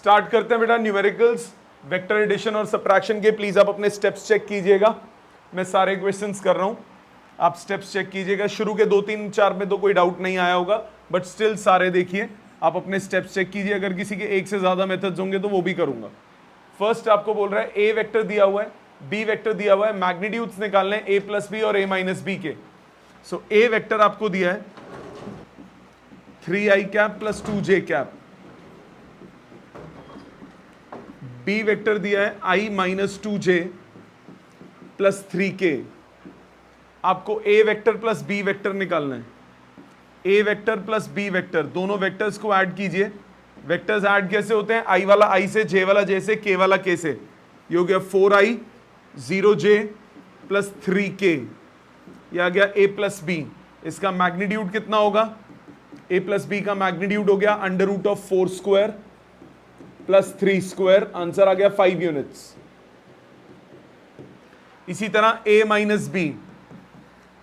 Start करते हैं बेटा न्यूमेरिकल्स वेक्टर एडिशन और सब्ट्रैक्शन के। प्लीज आप अपने स्टेप्स चेक कीजिएगा, मैं सारे क्वेश्चंस कर रहा हूं, आप स्टेप्स चेक कीजिएगा। शुरू के 2 3 4 में तो कोई डाउट नहीं आया होगा, बट स्टिल सारे देखिए, आप अपने स्टेप्स चेक कीजिए। अगर किसी के एक से ज्यादा मेथड्स होंगे तो वो भी करूंगा। फर्स्ट आपको बोल रहा है ए वेक्टर दिया हुआ है, बी वेक्टर दिया हुआ है, मैग्नीट्यूड्स निकालने ए प्लस बी और ए माइनस बी के। सो ए वेक्टर आपको दिया है 3i cap plus 2j cap, B vector दिया है i minus 2j plus 3k। आपको A vector plus B vector निकालना है। A vector plus B vector, दोनों वेक्टर्स को ऐड कीजिए। वेक्टर्स ऐड कैसे होते हैं? i वाला i से, j वाला j से, k वाला k से। ये हो गया 4i 0j प्लस 3k, ये आ गया a प्लस बी। इसका मैग्नीट्यूड कितना होगा? a प्लस बी का मैग्नीट्यूड हो गया under root of 4 square plus 3 square, answer आ गया 5 यूनिट्स। इसी तरह a माइनस बी,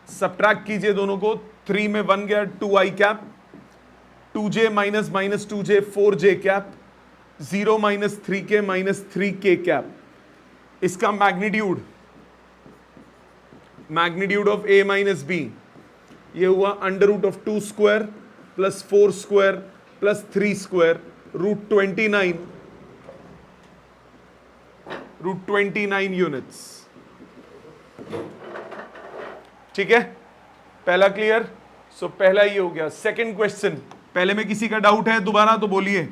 सब्ट्रैक्ट कीजिए दोनों को, 3 में 1 गया 2i cap, 2j minus minus 2j 4j cap, 0 minus 3k minus 3k cap. इसका magnitude of a minus B, ये हुआ under root of 2 square plus 4 square plus 3 square, root 29 units. ठीक है, पहला क्लियर। सो पहला ये हो गया। सेकंड क्वेश्चन, पहले में किसी का डाउट है दोबारा तो बोलिए,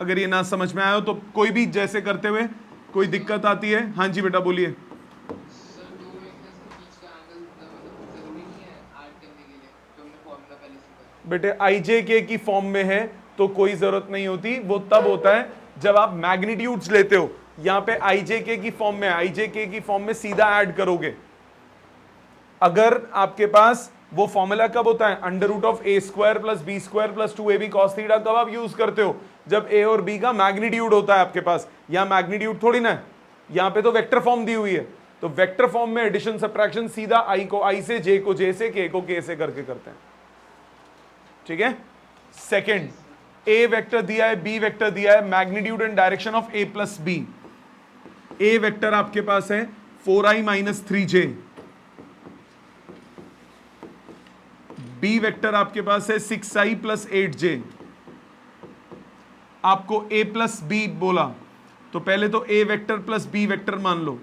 अगर ये ना समझ में आया हो तो। कोई भी जैसे करते हुए कोई दिक्कत आती है? हाँ जी बेटा बोलिए। बेटे IJK की फॉर्म में है तो कोई जरूरत नहीं होती, वो तब होता है जब आप मैग्नीट्यूड्स लेते हो। यहां पे IJK की फॉर्म में, IJK की फॉर्म में सीधा ऐड करोगे। अगर आपके पास वो फॉर्मूला कब होता है? Under root of a square plus B square plus 2ab cos theta कब आप यूज करते हो? जब a और b का मैग्नीट्यूड होता है आपके पास। यहां मैग्नीट्यूड थोड़ी ना है, यहां पे तो वेक्टर फॉर्म दी हुई है। तो वेक्टर फॉर्म में एडिशन सब्ट्रैक्शन सीधा i को i से, j को j से, k को k से करके करते हैं। ठीक है। सेकंड, a वेक्टर दिया है, b वेक्टर दिया है, magnitude and direction of a plus B. a vector आपके पास है 4i minus 3j, B vector आपके पास है 6i प्लस 8j। आपको a प्लस बी बोला तो पहले तो a vector plus b vector मान लो,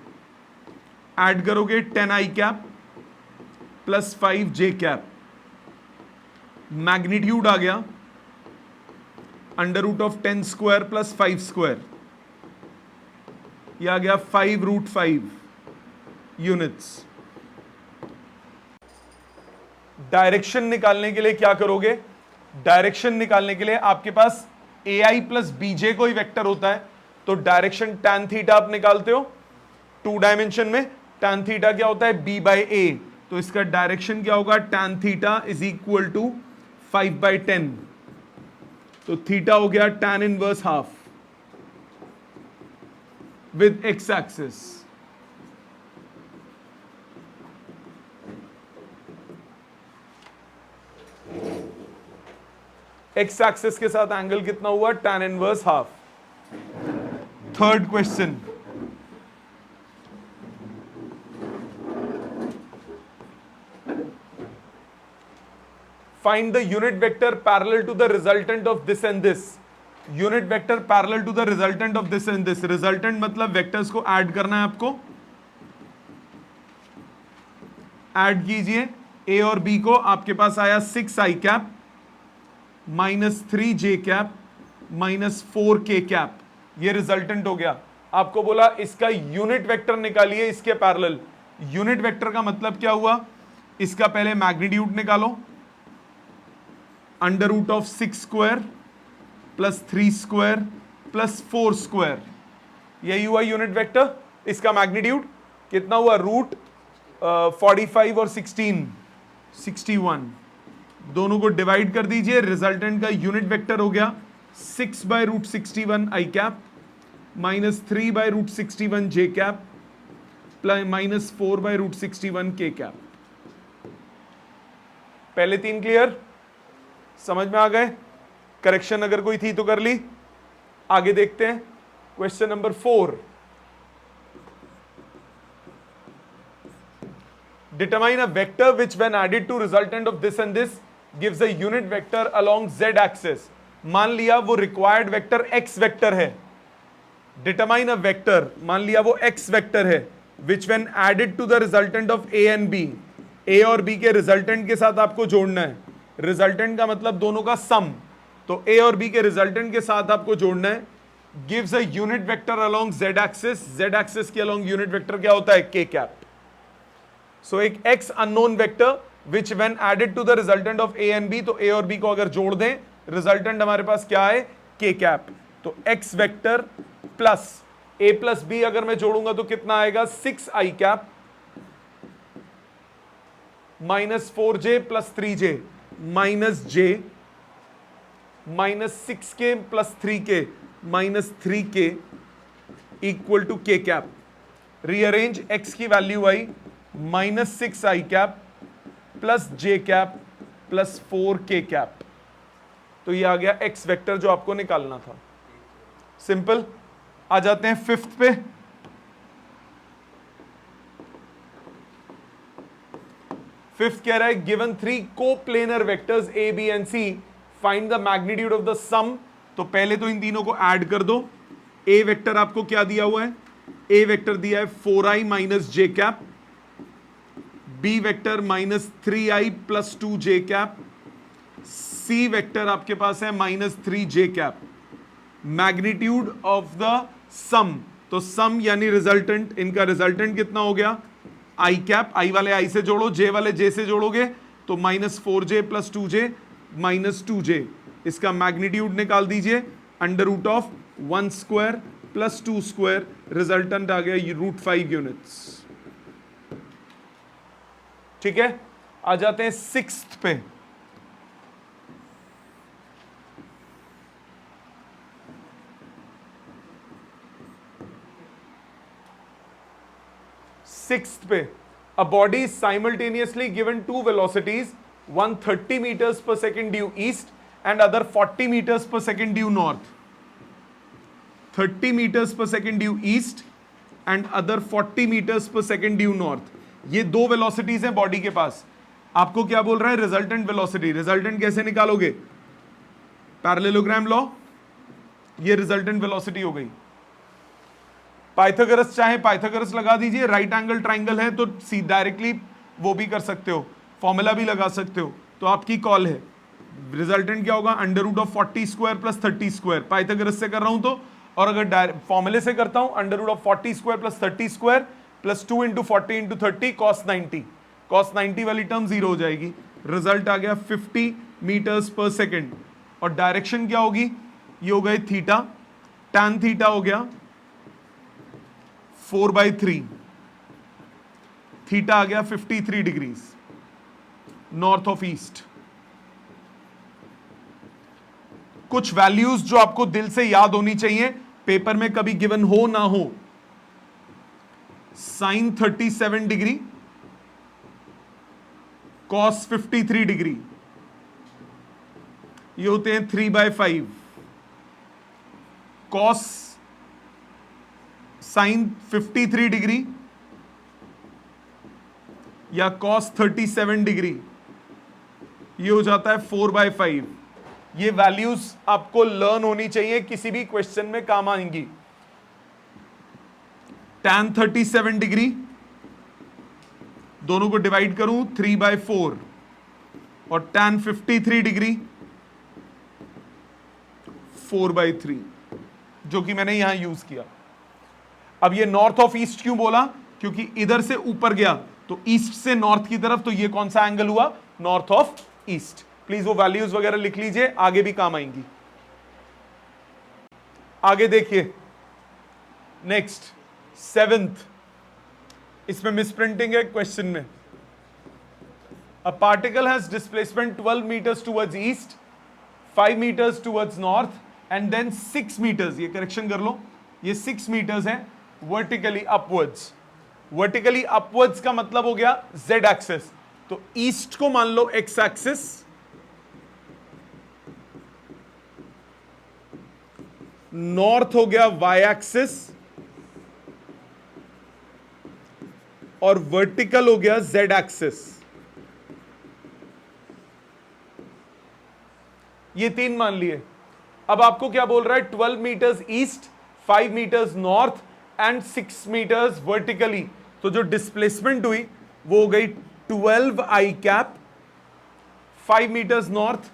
ऐड करोगे 10i cap plus 5j cap, magnitude आ गया under root of 10 square plus 5 square, यह आ गया 5 रूट 5 यूनिट्स। डायरेक्शन निकालने के लिए क्या करोगे? डायरेक्शन निकालने के लिए आपके पास ai प्लस बीजे कोई वेक्टर होता है, तो डायरेक्शन tan थीटा आप निकालते हो 2 डायमेंशन में। tan थीटा क्या होता है? b बाई ए, तो इसका डायरेक्शन क्या होगा? tan theta is equal to 5/10, तो थीटा हो गया tan inverse half with x axis. x axis के साथ एंगल कितना हुआ? tan inverse half. Third question, find the unit vector parallel to the resultant of this and this। unit vector parallel to the resultant of this and this। resultant मतलब vectors को add करना है आपको। Add कीजिए a और b को, आपके पास आया 6i cap minus 3j cap minus 4k cap, ये रिजल्टेंट हो गया। आपको बोला इसका यूनिट वेक्टर निकालिए इसके पैरेलल। यूनिट वेक्टर का मतलब क्या हुआ? इसका पहले मैग्नीट्यूड निकालो, under root of 6 square plus 3 square plus 4 square, यही हुआ यूनिट वेक्टर। इसका मैग्नीट्यूड कितना हुआ? रूट 45 और 16 61, दोनों को डिवाइड कर दीजिए। रिजल्टेंट का यूनिट वेक्टर हो गया 6 by root 61 I cap minus 3 by root 61 J cap plus minus 4 by root 61 K cap. पहले 3 क्लियर, समझ में आ गए? करेक्शन अगर कोई थी तो कर ली। आगे देखते हैं question number 4. Determine a vector which when added to resultant of this and this gives a unit vector along z axis. मान लिया वो required vector x vector है. Determine a vector, मान लिया वो x vector है, which when added to the resultant of a and b, a और b के resultant के साथ आपको जोड़ना है. Resultant का मतलब दोनों का sum. तो a और b के resultant के साथ आपको जोड़ना है. Gives a unit vector along z axis. Z axis के along unit vector क्या होता है? k cap. सो एक x unknown vector which when added to the resultant of a and b, तो a और b को अगर जोड़ दें रिजल्टेंट हमारे पास क्या है? k cap. तो x vector plus a plus b अगर मैं जोड़ूंगा तो कितना आएगा? 6i cap minus 4j plus 3j minus j minus 6k plus 3k minus 3k equal to k cap. Rearrange x की वैल्यू आई minus 6i cap plus j cap plus 4k cap. तो ये आ गया x वेक्टर जो आपको निकालना था. सिंपल. आ जाते हैं फिफ्थ पे. फिफ्थ कह रहा है given 3 coplanar vectors a b and c, find the magnitude of the sum. तो पहले तो इन तीनों को ऐड कर दो. a वेक्टर आपको क्या दिया हुआ है? a वेक्टर दिया है 4i minus j cap, b vector minus 3i plus 2j cap, c vector आपके पास है minus 3j cap. Magnitude of the sum, तो सम यानी रिजल्टेंट, इनका रिजल्टेंट कितना हो गया? i cap. i वाले i से जोड़ो, j वाले j से जोड़ोगे तो minus 4j plus 2j minus 2j. इसका मैग्नीट्यूड निकाल दीजिए. Under root of 1 square plus 2 square. Resultant आ गया रूट 5 यूनिट्स. ठीक है. आ जाते हैं सिक्स्थ पे. सिक्स्थ पे, a body is simultaneously given two velocities, one 30 meters per second due east and other 40 meters per second due north. 30 meters per second due east and other 40 meters per second due north. ये दो velocities हैं body के पास. आपको क्या बोल रहा है? Resultant velocity. Resultant कैसे निकालोगे? Parallelogram law. ये रिजल्टेंट वेलोसिटी हो गई. पाइथागोरस चाहे पाइथागोरस लगा दीजिए. राइट एंगल ट्राइंगल है तो सी डायरेक्टली वो भी कर सकते हो, फॉर्मूला भी लगा सकते हो. तो आपकी कॉल है. रिजल्टेंट क्या होगा? Under root of 40 square plus 30 square. Pythagoras से कर रहा हूं तो, और अगर फॉर्मूले से करता हूं under root of 40 square plus 30 square plus 2 into 40 into 30 cos 90. Cos 90 वाली टर्म जीरो हो जाएगी. रिजल्ट आ गया 50 मीटर्स पर सेकेंड. और डायरेक्शन क्या होगी? ये हो गए थीटा. टैन थीटा हो गया 4/3. थीटा आ गया 53 डिग्रीज नॉर्थ ऑफ ईस्ट. कुछ वैल्यूज जो आपको दिल से याद होनी चाहिए, पेपर में कभी गिवन हो ना हो. साइन 37 डिग्री, कॉस 53 डिग्री, ये होते हैं 3/5. कॉस साइन 53 डिग्री या कॉस 37 डिग्री, ये हो जाता है 4/5. ये वैल्यूज आपको लर्न होनी चाहिए, किसी भी क्वेश्चन में काम आएंगी. tan 37 डिग्री, दोनों को डिवाइड करूं 3/4, और tan 53 डिग्री 4/3, जो कि मैंने यहां यूज किया. अब ये नॉर्थ ऑफ ईस्ट क्यों बोला? क्योंकि इधर से ऊपर गया तो ईस्ट से नॉर्थ की तरफ, तो ये कौन सा एंगल हुआ? North of east. प्लीज वो वैल्यूज वगैरह लिख लीजिए, आगे भी काम आएंगी. आगे देखिए नेक्स्ट सेवेंथ. इसमें मिसप्रिंटिंग है क्वेश्चन में. A particle has displacement 12 metres towards east, 5 metres towards north and then 6 metres, ये करेक्शन कर लो, ये 6 मीटर्स है वर्टिकली अपवर्ड्स. वर्टिकली अपवर्ड्स का मतलब हो गया जेड एक्सिस. तो ईस्ट को मान लो एक्स एक्सिस, नॉर्थ हो गया वाई एक्सिस और वर्टिकल हो गया जेड एक्सिस। ये 3 मान लिए। अब आपको क्या बोल रहा है, 12 metres east, 5 metres north and 6 metres vertically. तो जो डिस्प्लेसमेंट हुई वो हो गई 12 I cap, 5 meters north,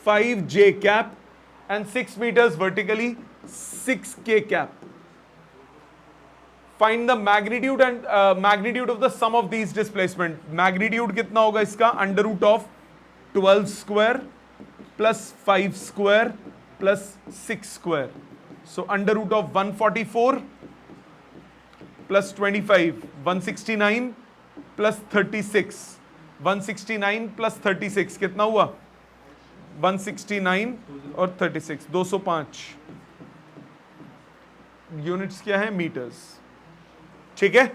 5 j cap, and 6 meters vertically, 6 k cap. Find the magnitude and magnitude of the sum of these displacement. Magnitude कितना होगा इसका? Under root of 12 square plus 5 square plus 6 square. So under root of 144 plus 25, 169 plus 36. 169 plus 36 कितना हुआ? 169 और 36, 205 units क्या है? Metres. ठीक है,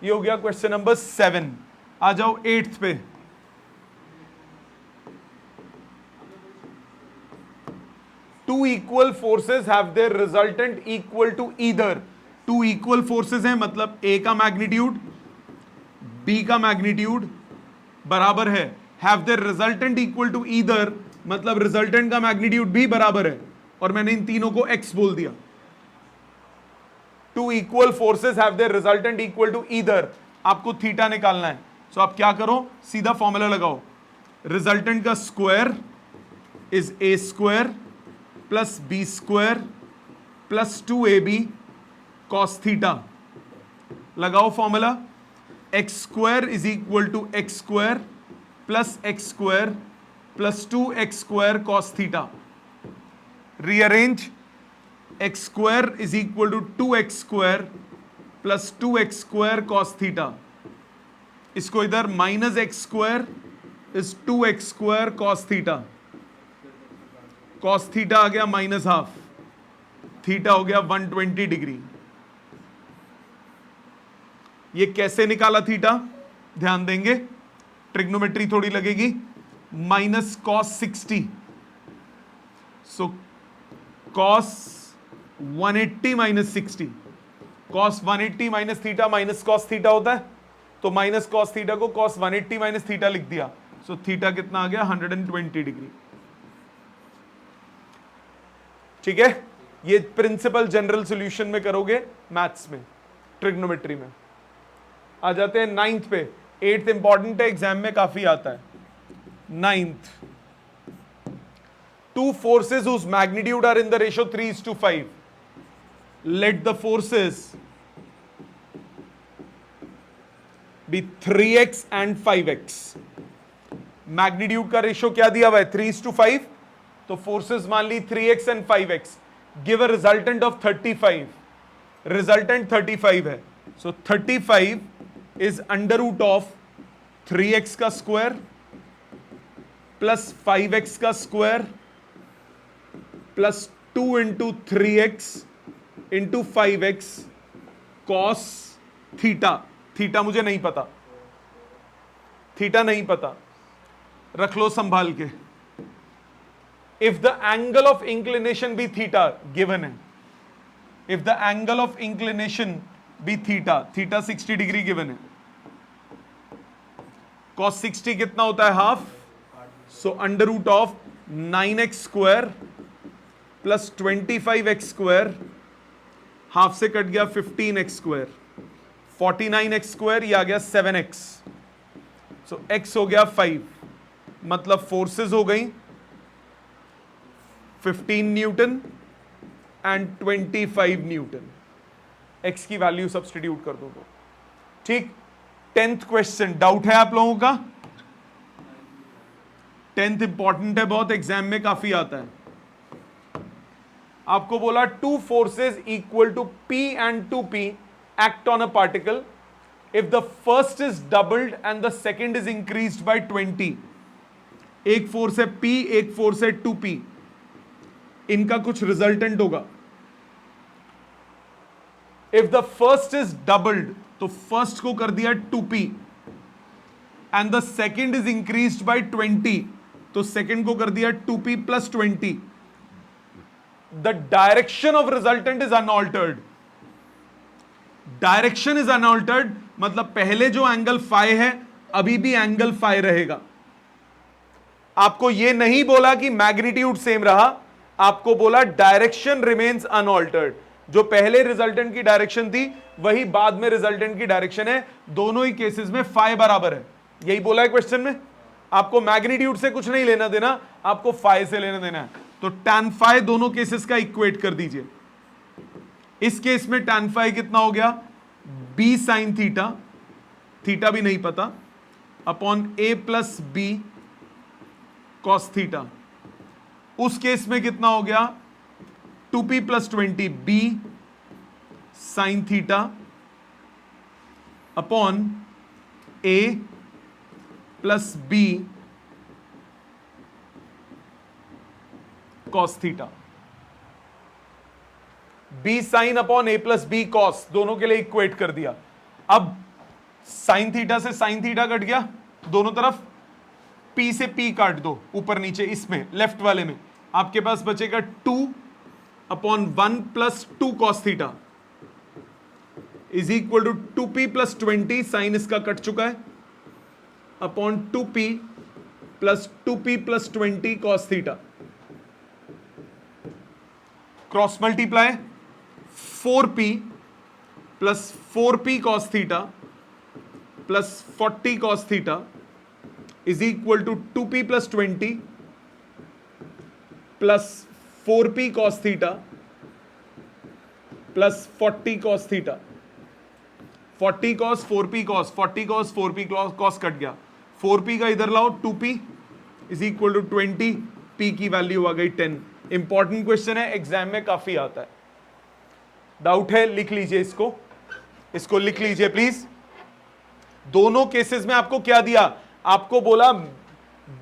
ये हो गया क्वेश्चन नंबर 7। आ जाओ 8th पे। Two equal forces have their resultant equal to either. Two equal forces हैं, मतलब ए का मैग्नीट्यूड बी का मैग्नीट्यूड बराबर है। Have their resultant equal to either, मतलब रिजल्टेंट का मैग्नीट्यूड भी बराबर है, और मैंने इन तीनों को एक्स बोल दिया। Two equal forces have their resultant equal to either. आपको थीटा निकालना है, सो आप क्या करो, सीधा फॉर्मूला लगाओ। रिजल्टेंट का square is A square plus B square plus 2ab cos theta. लगाओ formula. X square is equal to X square plus X square plus 2x square cos theta. Rearrange. X square is equal to 2x square plus 2x square cos theta. इसको इधर minus X square is 2x square cos theta. Cos theta आ गया minus half, theta हो गया 120 degree. ये कैसे निकाला theta? ध्यान देंगे, ट्रिग्नोमेट्री थोड़ी लगेगी। Minus cos 60, so cos 180 minus 60। Cos 180 minus theta minus cos theta होता है, तो माइनस कॉस थीटा को कॉस 180 माइनस थीटा लिख दिया। सो थीटा कितना आ गया? 120 डिग्री। ठीक है, ये प्रिंसिपल जनरल सॉल्यूशन में करोगे, मैथ्स में, ट्रिग्नोमेट्री में। आ जाते हैं 9th पे। 8th इंपॉर्टेंट है, एग्जाम में काफी आता है। 9th, two forces whose magnitude are in the ratio 3:5. Let the forces be 3x and 5x. Magnitude का रेशियो क्या दिया हुआ है? 3:5। तो फोर्सेस मान ली 3x and 5x। Give a resultant of 35। Resultant 35 है, so 35 is under root of 3x का स्क्वायर प्लस 5x का square plus 2 into 3x into 5x cos theta. Theta मुझे नहीं पता, थीटा नहीं पता, रख लो संभाल के। If the angle of inclination be theta, given है। If the angle of inclination be theta, theta 60 degree given है। कॉस 60 कितना होता है? Half. So under root of 9x square plus 25x square, half से कट गया 15x square, 49x square, ये आ गया 7x। सो x हो गया 5, मतलब फोर्सेस हो गई 15 न्यूटन एंड 25 न्यूटन। x की वैल्यू सब्स्टिट्यूट कर दो तो ठीक। 10th क्वेश्चन, डाउट है आप लोगों का? 10th इंपॉर्टेंट है बहुत, एग्जाम में काफी आता है। आपको बोला two forces equal to P and 2P act on a particle if the first is doubled and the second is increased by 20। एक फोर्स है P, एक फोर्स है 2P, इनका कुछ रिजल्टेंट होगा। If the first is doubled, तो first को कर दिया 2P and the second is increased by 20, तो सेकेंड को कर दिया 2P plus 20। The direction of resultant is unaltered. Direction is unaltered मतलब पहले जो एंगल फाइ है अभी भी एंगल फाइ रहेगा। आपको यह नहीं बोला कि मैग्नीट्यूड सेम रहा, आपको बोला डायरेक्शन रिमेन्स अनऑल्टर्ड। जो पहले रिजल्टेंट की डायरेक्शन थी वही बाद में रिजल्टेंट की डायरेक्शन है, दोनों ही केसेस में फाइ बराबर है। यही बोला है क्वेश्चन में। आपको मैग्नीट्यूड से कुछ नहीं लेना देना, आपको फाइ से लेना देना है। तो tan फाइ दोनों केसेस का इक्वेट कर दीजिए। इस केस में tan फाइ कितना हो गया, b साइन थीटा, थीटा भी नहीं पता, upon a plus B cos theta. उस केस में कितना हो गया 2p plus 20 b sine theta upon a plus b cos theta. b sine upon a plus b cos दोनों के लिए इक्वेट कर दिया। अब साइन थीटा से साइन थीटा कट गया दोनों तरफ, p से p काट दो ऊपर नीचे, इसमें लेफ्ट वाले में आपके पास बचेगा 2 upon 1 plus 2 cos theta is equal to 2p plus 20, sine इसका कट चुका है, upon 2p plus 2p plus 20 cos theta. Cross multiply 4p plus 4p cos theta plus 40 cos theta is equal to 2p plus 20 plus 4p cos theta plus 40 cos theta. 40 cos 4p cos, 40 cos 4p cos cut गया, 4p का इधर लाओ 2p is equal to 20, p की value आ गई 10। Important question है, exam में काफी आता है। डाउट है लिख लीजिए इसको, इसको लिख लीजिए प्लीज। दोनों केसेस में आपको क्या दिया, आपको बोला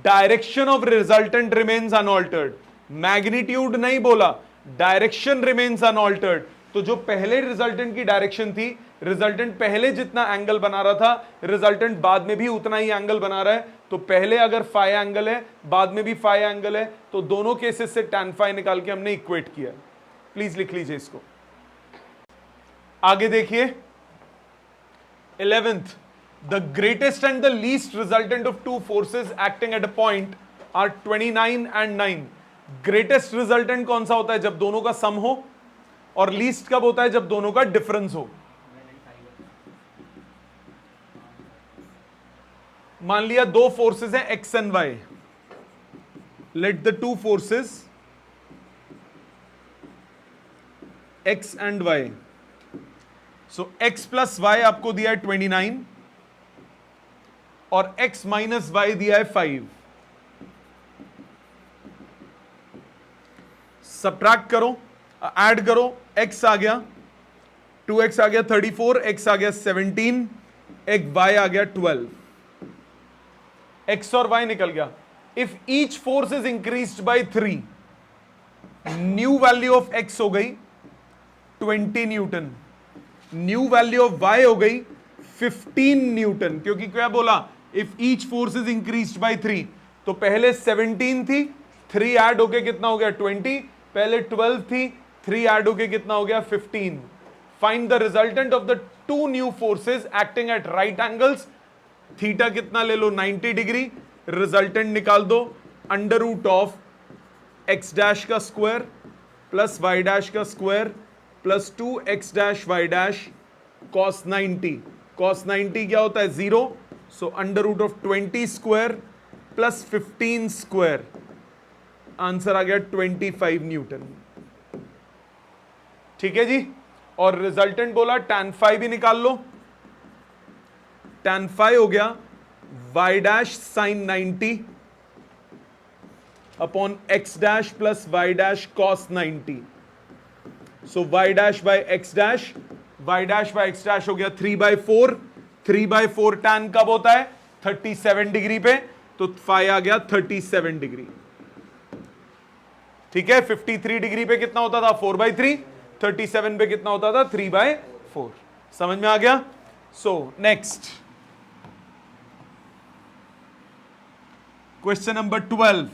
direction of resultant remains unaltered, magnitude नहीं बोला, डायरेक्शन रिमेन्स अनऑल्टर्ड। तो जो पहले रिजल्टेंट की डायरेक्शन थी, रिजल्टेंट पहले जितना एंगल बना रहा था रिजल्टेंट बाद में भी उतना ही एंगल बना रहा है। तो पहले अगर फाइ एंगल है बाद में भी फाइ एंगल है, तो दोनों केसेस से tan फाइ निकाल के हमने इक्वेट किया। प्लीज लिख लीजिए इसको। आगे देखिए 11th, the greatest and the least resultant of two forces acting at a point are 29 and 9। Greatest resultant कौन सा होता है, जब दोनों का सम हो, और लीस्ट कब होता है, जब दोनों का डिफरेंस हो। मान लिया दो फोर्सेस हैं X and Y, let the two forces X and Y. So X plus Y आपको दिया है 29 और x माइनस वाई दिया है 5। सबट्रैक्ट करो, ऐड करो, x आ गया 2x आ गया 34, x आ गया 17, एक y आ गया 12, x और y निकल गया। If each force is increased by 3, new value of x हो गई 20 Newton, new value of y हो गई 15 न्यूटन। क्योंकि क्या बोला, if each force is increased by 3, तो पहले 17 थी, 3 ऐड होके कितना हो गया 20, पहले 12 थी, 3 ऐड होके कितना हो गया 15। Find the resultant of the two new forces acting at right angles. Theta कितना ले लो 90 डिग्री, रिजल्टेंट निकाल दो, under root of X dash का स्क्वायर प्लस वाई डैश का square plus 2 X dash Y dash cos 90। Cos 90 क्या होता है 0, so under root of 20 square plus 15 square, answer आ गया 25 न्यूटन। ठीक है जी। और रिजल्टेंट बोला tan फाइ भी निकाल लो, tan फाइ हो गया y dash sign 90 upon x dash plus y dash cos 90। So y dash by x dash, y dash by x dash हो गया 3/4, 3/4 tan कब होता है 37 डिग्री पे, तो फाइ आ गया 37 डिग्री। ठीक है, 53 डिग्री पे कितना होता था 4/3, 37 पे कितना होता था 3/4। समझ में आ गया। So next question number 12।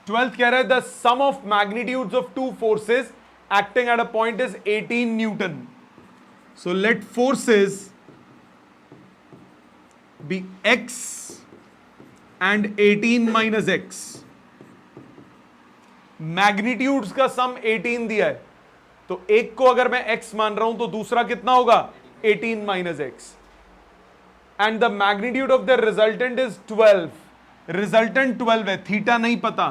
12th कह रहा है the sum of magnitudes of two forces acting at a point is 18 newton. So let forces be x and 18 minus x. Magnitudes का सम 18 दिया है, तो एक को अगर मैं x मान रहा हूं तो दूसरा कितना होगा 18 minus x. And the magnitude of the resultant is 12. Resultant 12 है, थीटा नहीं पता,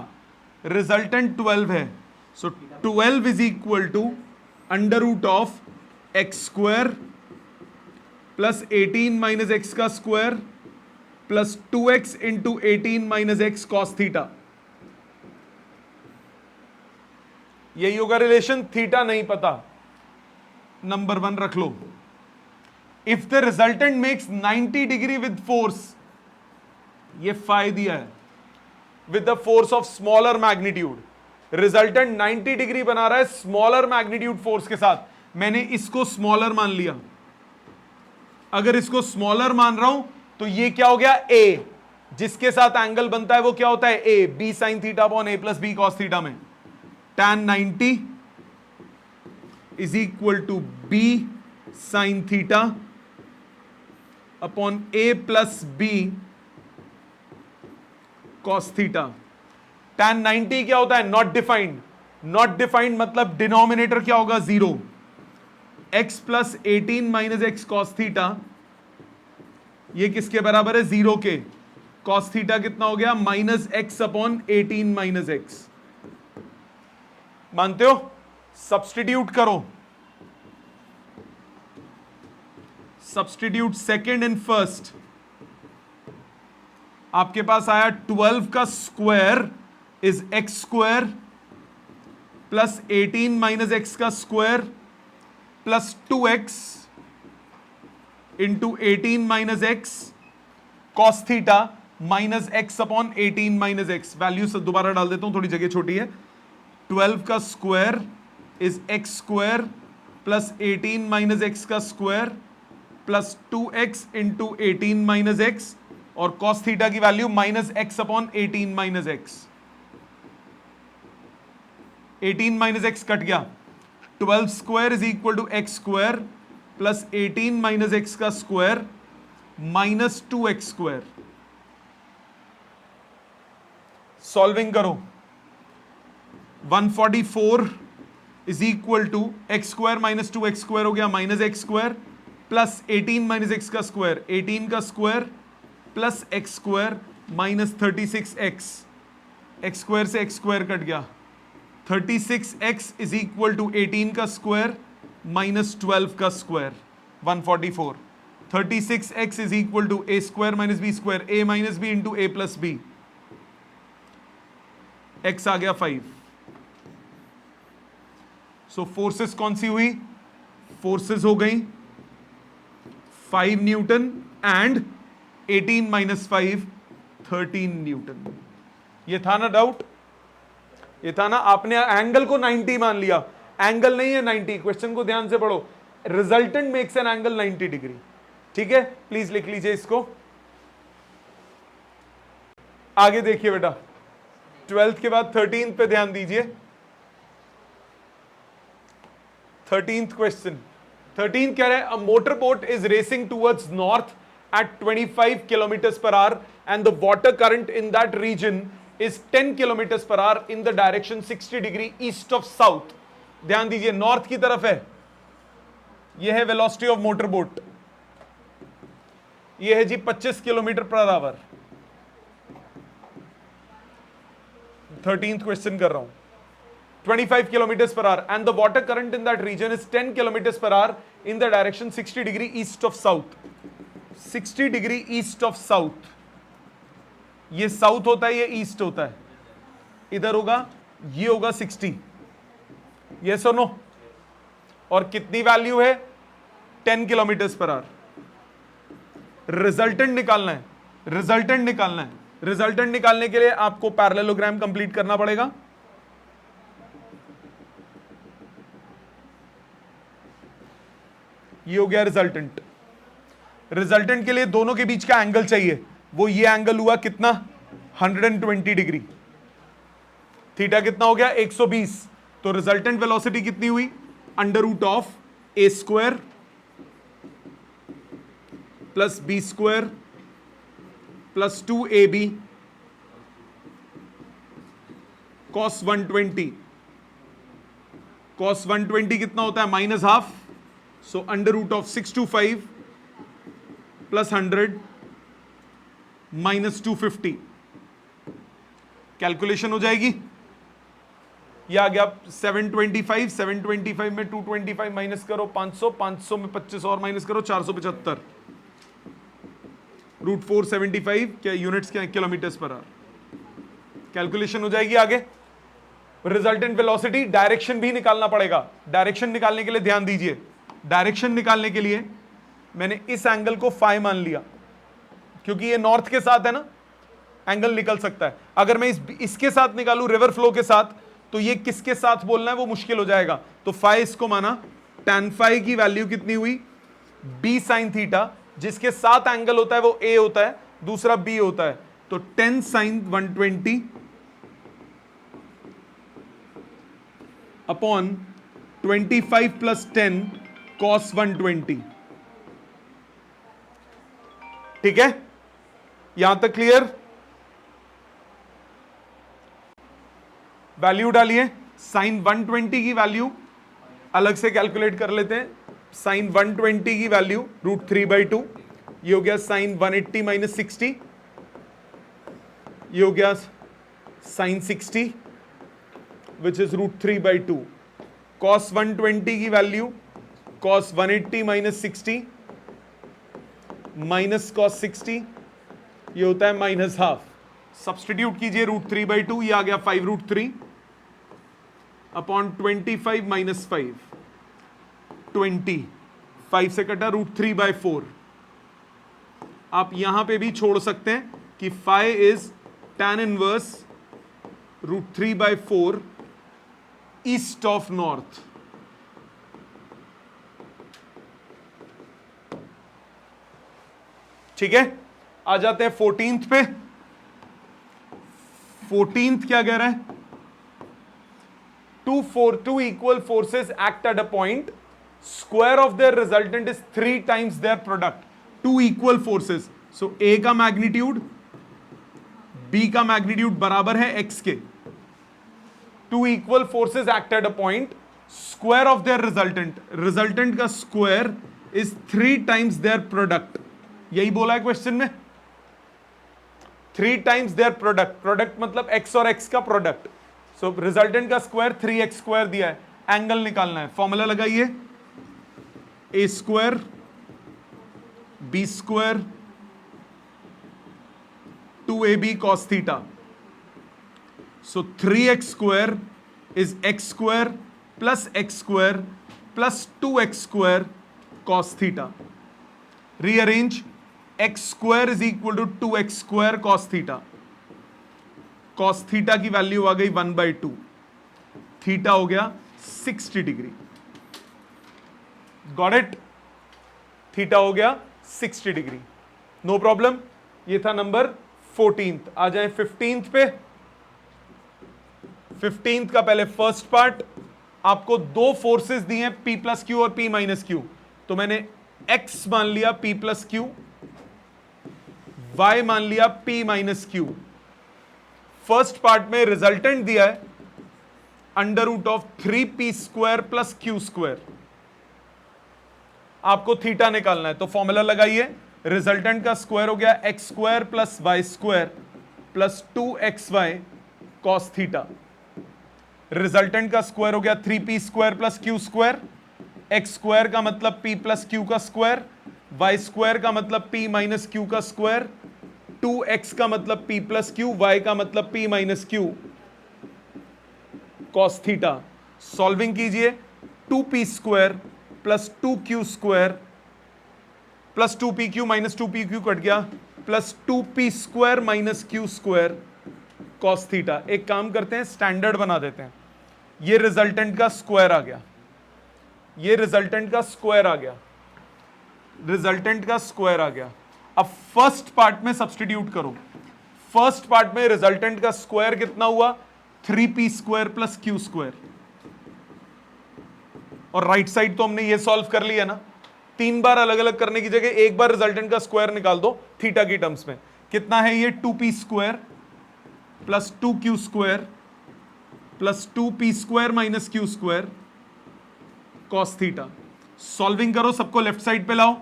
रिजल्टेंट 12 है. So 12 is equal to under root of X square plus 18 minus X का square plus 2x into 18 minus x cos theta. यही होगा relation. Theta नहीं पता, number 1 रख लो. If the resultant makes 90 degree with force, ये phi दिया है, with the force of smaller magnitude. Resultant 90 degree बना रहा है स्मॉलर मैग्नीट्यूड फोर्स के साथ. मैंने इसको स्मॉलर मान लिया. अगर इसको स्मॉलर मान रहा हूं तो ये क्या हो गया a, जिसके साथ एंगल बनता है वो क्या होता है a, b sin theta upon a plus b cos theta में tan 90 is equal to b sin theta upon a plus b cos theta. tan 90 क्या होता है नॉट डिफाइंड. नॉट डिफाइंड मतलब डिनोमिनेटर क्या होगा 0. x plus 18 minus x cos theta, ये किसके बराबर है 0 के. कॉस थीटा कितना हो गया minus X upon 18 minus X. मानते हो? सब्स्टिट्यूट करो. Substitute second and first. आपके पास आया 12 का square is X square plus 18 minus X का square plus 2x into 18 minus x cos theta minus X upon 18 minus X. Value से दोबारा डाल देता हूं, थोड़ी जगह छोटी है. 12 का square is X square plus 18 minus X का square plus 2x into 18 minus X और कॉस थीटा की value minus X upon 18 minus X. 18 minus X cut गया. 12 square is equal to X square plus 18 minus X का square minus 2x square. Solving करो. 144 is equal to X square minus 2x square हो गया minus X square plus 18 minus X का square 18 का square plus X square minus 36x. X square से x square cut गया. 36x is equal to 18 का square minus 12 का square. 144. 36x is equal to a square minus b square, a minus b into a plus b. x आ गया 5. सो forces कौन सी हुई? Forces हो गई 5 न्यूटन एंड 18 माइनस 5 13 न्यूटन. ये था ना डाउट? ये था ना? आपने एंगल को 90 मान लिया, एंगल नहीं है 90. क्वेश्चन को ध्यान से पढ़ो. Resultant makes an angle 90 degree. ठीक है, प्लीज लिख लीजिए इसको. आगे देखिए बेटा, 12th के बाद 13th पे ध्यान दीजिए. 13th question. 13th कह रहा है a motor boat is racing towards north at 25 kilometers per hour and the water current in that region is 10 kilometers per hour in the direction 60 degree east of south. ध्यान दीजिए, north की तरफ है. यह है वेलोसिटी ऑफ मोटर बोट. यह है जी 25 kilometre per hour. 13th question कर रहा हूं. 25 kilometers per hour and the water current in that region is 10 kilometers per hour in the direction 60 degree east of south. 60 degree east of south. ये south होता है, ये east होता है. इधर होगा, ये होगा 60. यस और नो? और कितनी वैल्यू है? 10 किलोमीटर्स पर आवर. रिजल्टेंट निकालना है. रिजल्टेंट निकालना है. रिजल्टेंट निकालने के लिए आपको पैरेललोग्राम कंप्लीट करना पड़ेगा. ये हो गया रिजल्टेंट. रिजल्टेंट के लिए दोनों के बीच का एंगल चाहिए. वो ये एंगल हुआ कितना? 120 डिग्री. थीटा कितना हो गया 120, तो रिजल्टेंट वेलोसिटी कितनी हुई under root of a square plus B square plus 2ab cos 120. cos 120 कितना होता है minus half, so under root of 625 plus 100 minus 250. Calculation हो जाएगी, ये आ गया 725. 725 में 225 माइनस करो 500, 500 में 25 और माइनस करो 475. रूट 475 क्या यूनिट्स क्या किलोमीटर्स पर आवर. कैलकुलेशन हो जाएगी. आगे रिजल्टेंट वेलोसिटी, डायरेक्शन भी निकालना पड़ेगा. डायरेक्शन निकालने के लिए ध्यान दीजिए, डायरेक्शन निकालने के लिए मैंने इस एंगल को फाई मान लिया क्योंकि ये नॉर्थ के साथ है ना, एंगल निकल सकता है. अगर मैं इसके साथ निकालूं रिवर फ्लो के साथ, तो ये किसके साथ बोलना है वो मुश्किल हो जाएगा. तो फाई इसको माना, tan फाई की वैल्यू कितनी हुई b sin थीटा, जिसके साथ एंगल होता है वो a होता है, दूसरा b होता है. तो 10 sin 120 अपॉन 25 प्लस 10 cos 120. ठीक है, यहां तक क्लियर. वैल्यू डालिए. साइन 120 की वैल्यू अलग से कैलकुलेट कर लेते हैं. साइन 120 की वैल्यू रूट 3/2, ये हो गया साइन 180 माइनस 60, ये हो गया sine 60 which is root 3/2. cos 120 की value cos 180 minus 60 minus cos 60, ये होता है माइनस हाफ. सब्सटीट्यूट कीजिए रूट 3/2, ये आ गया 5 रूट 3 अपॉन 25 माइनस 5, 20, 5 से कटा रूट 3/4. आप यहां पे भी छोड़ सकते हैं कि phi is tan inverse root 3/4 east of north. ठीक है, आ जाते हैं 14th पे. 14th क्या कह रहा है, two equal forces act at a point, square of their resultant is 3 times their product. Two equal forces, so A का मैग्नीट्यूड B का मैग्नीट्यूड बराबर है x के. Two equal forces act at a point, square of their resultant, resultant का square is 3 times their product. यही बोला है question में, 3 times their product. प्रोडक्ट मतलब x और x का प्रोडक्ट. सो रिजल्टेंट का स्क्वायर 3x स्क्वायर दिया है. एंगल निकालना है, फॉर्मूला लगाइए, a square b square 2ab cos theta. So 3x square is x square plus x square plus 2x square cos theta. Rearrange, x square is equal to 2x square cos theta. cos theta की value आ गई 1/2, theta हो गया 60 degree. Got it, theta हो गया 60 degree. No problem. ये था number 14th. आ जाए 15th पे. 15th का पहले फर्स्ट पार्ट, आपको दो फोर्सेस दिए हैं P प्लस क्यू और P माइनस क्यू. तो मैंने x मान लिया P प्लस क्यू, y मान लिया P minus q. First part में रिजल्टेंट दिया है under root of 3p square plus q square. आपको थीटा निकालना है, तो फॉर्मूला लगाइए. रिजल्टेंट का स्क्वायर हो गया x square plus y square plus 2xy cos theta. Resultant का स्क्वायर हो गया 3p square plus q square. x square का मतलब p प्लस क्यू का स्क्वायर, y स्क्वायर का मतलब p माइनस क्यू का स्क्वायर, 2x का मतलब p प्लस क्यू, y का मतलब p minus Q cos theta. Solving कीजिए, 2p square plus 2q square plus 2pq minus 2pq cut गया, plus 2p square minus q square cos theta. एक काम करते हैं, स्टैंडर्ड बना देते हैं. ये रिजल्टेंट का स्क्वायर आ गया, ये रिजल्टेंट का स्क्वायर आ गया, रिजल्टेंट का स्क्वायर आ गया. अब फर्स्ट पार्ट में सब्स्टिट्यूट करो. फर्स्ट पार्ट में रिजल्टेंट का स्क्वायर कितना हुआ 3p² प्लस q²। और राइट साइड तो हमने ये सॉल्व कर लिया ना, 3 बार अलग अलग करने की जगह एक बार रिजल्टेंट का स्क्वायर निकाल दो थीटा की टर्म्स में। कितना है ये? 2p² plus 2q² plus 2p² minus q² cos theta. Solving करो, सबको लेफ्ट साइड पे लाओ।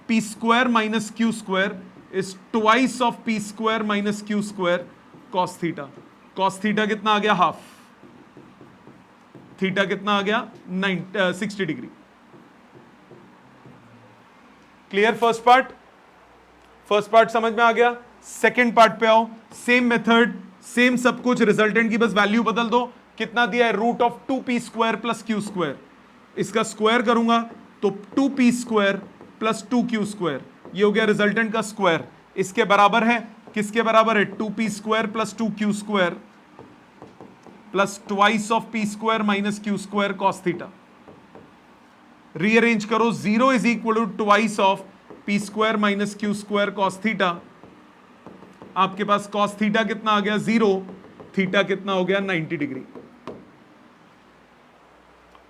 p² minus q² is twice of p² minus q² cos theta. Cos theta कितना आ गया? हाफ। थीटा कितना आ गया? 60 डिग्री। क्लियर? फर्स्ट पार्ट समझ में आ गया। सेकेंड पार्ट पे आओ। सेम मेथड, सेम सब कुछ, रिजल्टेंट की बस वैल्यू बदल दो। कितना दिया है? √2p² plus q²। इसका स्क्वायर करूंगा तो 2p² प्लस 2q², ये हो गया रिजल्टेंट का स्क्वायर। इसके बराबर है, किसके बराबर है? 2p² plus 2q² plus twice of p² minus q² cos theta. Rearrange करो, 0 is equal to twice of p² minus q² cos theta. आपके पास कॉस थीटा कितना आ गया? 0। थीटा कितना हो गया? 90 डिग्री।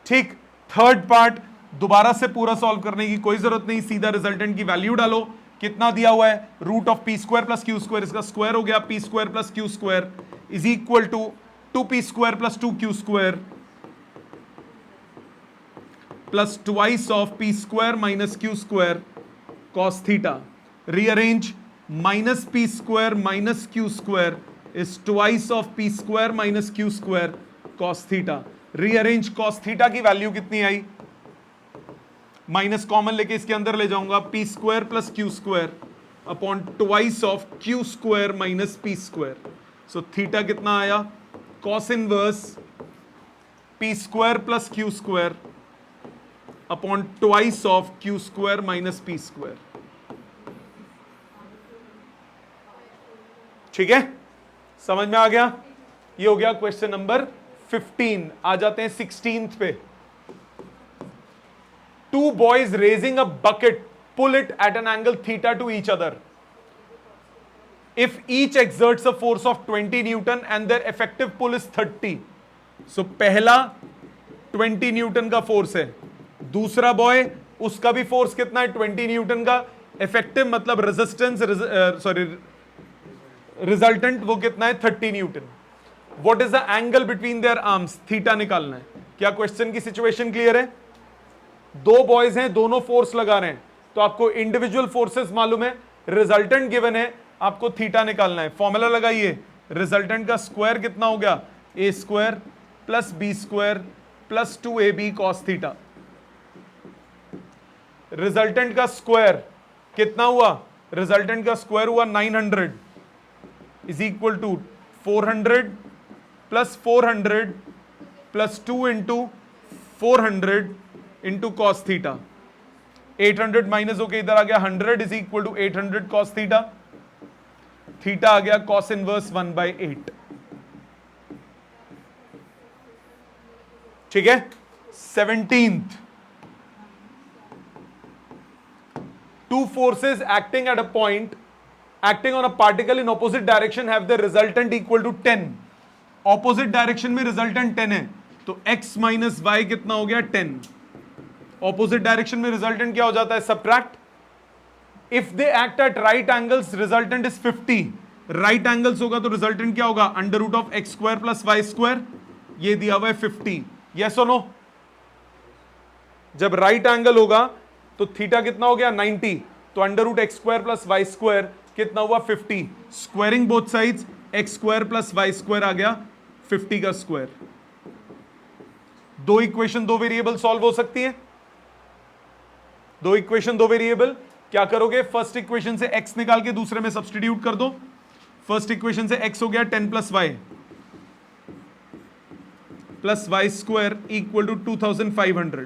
ठीक। थर्ड पार्ट दोबारा से पूरा सॉल्व करने की कोई जरूरत नहीं, सीधा रिजल्टेंट की वैल्यू डालो। कितना दिया हुआ है? √p² प्लस q², इसका स्क्वायर हो गया p² plus q² is equal to 2p² plus 2q² plus twice of p² minus q² cos theta. Rearrange, minus p² minus q² is twice of p² minus q² cos theta. Rearrange, cos theta की value कितनी आई? Minus common लेके इसके अंदर ले जाऊंगा, p² plus q² upon twice of q² minus p²। So theta कितना आया? Cos inverse p² plus q² upon twice of q² minus p²। ठीक है, समझ में आ गया? ये हो गया क्वेश्चन नंबर 15। आ जाते हैं 16th पे। 2 boys raising a bucket pull it at an angle theta to each other. If each exerts a force of 20 Newton and their effective pull is 30. So पहला 20 न्यूटन का फोर्स है, दूसरा boy उसका भी force कितना है? 20 Newton का। Effective मतलब रेजिस्टेंस, रिजल्टेंट वो कितना है? 30 Newton. What is the angle between their arms? Theta निकालना है। क्या क्वेश्चन की सिचुएशन क्लियर है? 2 बॉयज हैं, दोनों फोर्स लगा रहे हैं, तो आपको इंडिविजुअल फोर्सेस मालूम है, रिजल्टेंट गिवन है, आपको थीटा निकालना है। फॉर्मूला लगाइए, रिजल्टेंट का स्क्वायर कितना हो गया? a² plus b² plus 2ab cos theta. Resultant का स्क्वायर कितना हुआ? रिजल्टेंट का स्क्वायर हुआ 900 is equal to 400 plus 400 plus 2 into 400 into cos theta. 800 minus होके इधर आ गया 100 is equal to 800 cos theta. Theta आ गया कॉस इनवर्स 1/8। ठीक है। 17th, 2 forces acting at a point, acting on a particle in opposite direction have the resultant equal to 10. Opposite direction में resultant 10 है, तो x माइनस वाई कितना हो गया? 10। ऑपोजिट डायरेक्शन में रिजल्टेंट क्या हो जाता है? Subtract. If they act at right angles resultant is 50। Right angles होगा तो रिजल्टेंट क्या होगा? √(x² plus y²। ये दिया हुआ है 50। यस और नो? जब राइट एंगल होगा तो थीटा कितना हो गया? 90। तो √(x² प्लस y² कितना हुआ? 50। Squaring both sides, x² plus y² आ गया 50 का स्क्वायर। 2 इक्वेशन 2 वेरिएबल सॉल्व हो सकती है। 2 इक्वेशन 2 वेरिएबल क्या करोगे? फर्स्ट इक्वेशन से x निकाल के दूसरे में सब्सटीट्यूट कर दो। फर्स्ट इक्वेशन से x हो गया 10 plus y plus y² equal to 2500।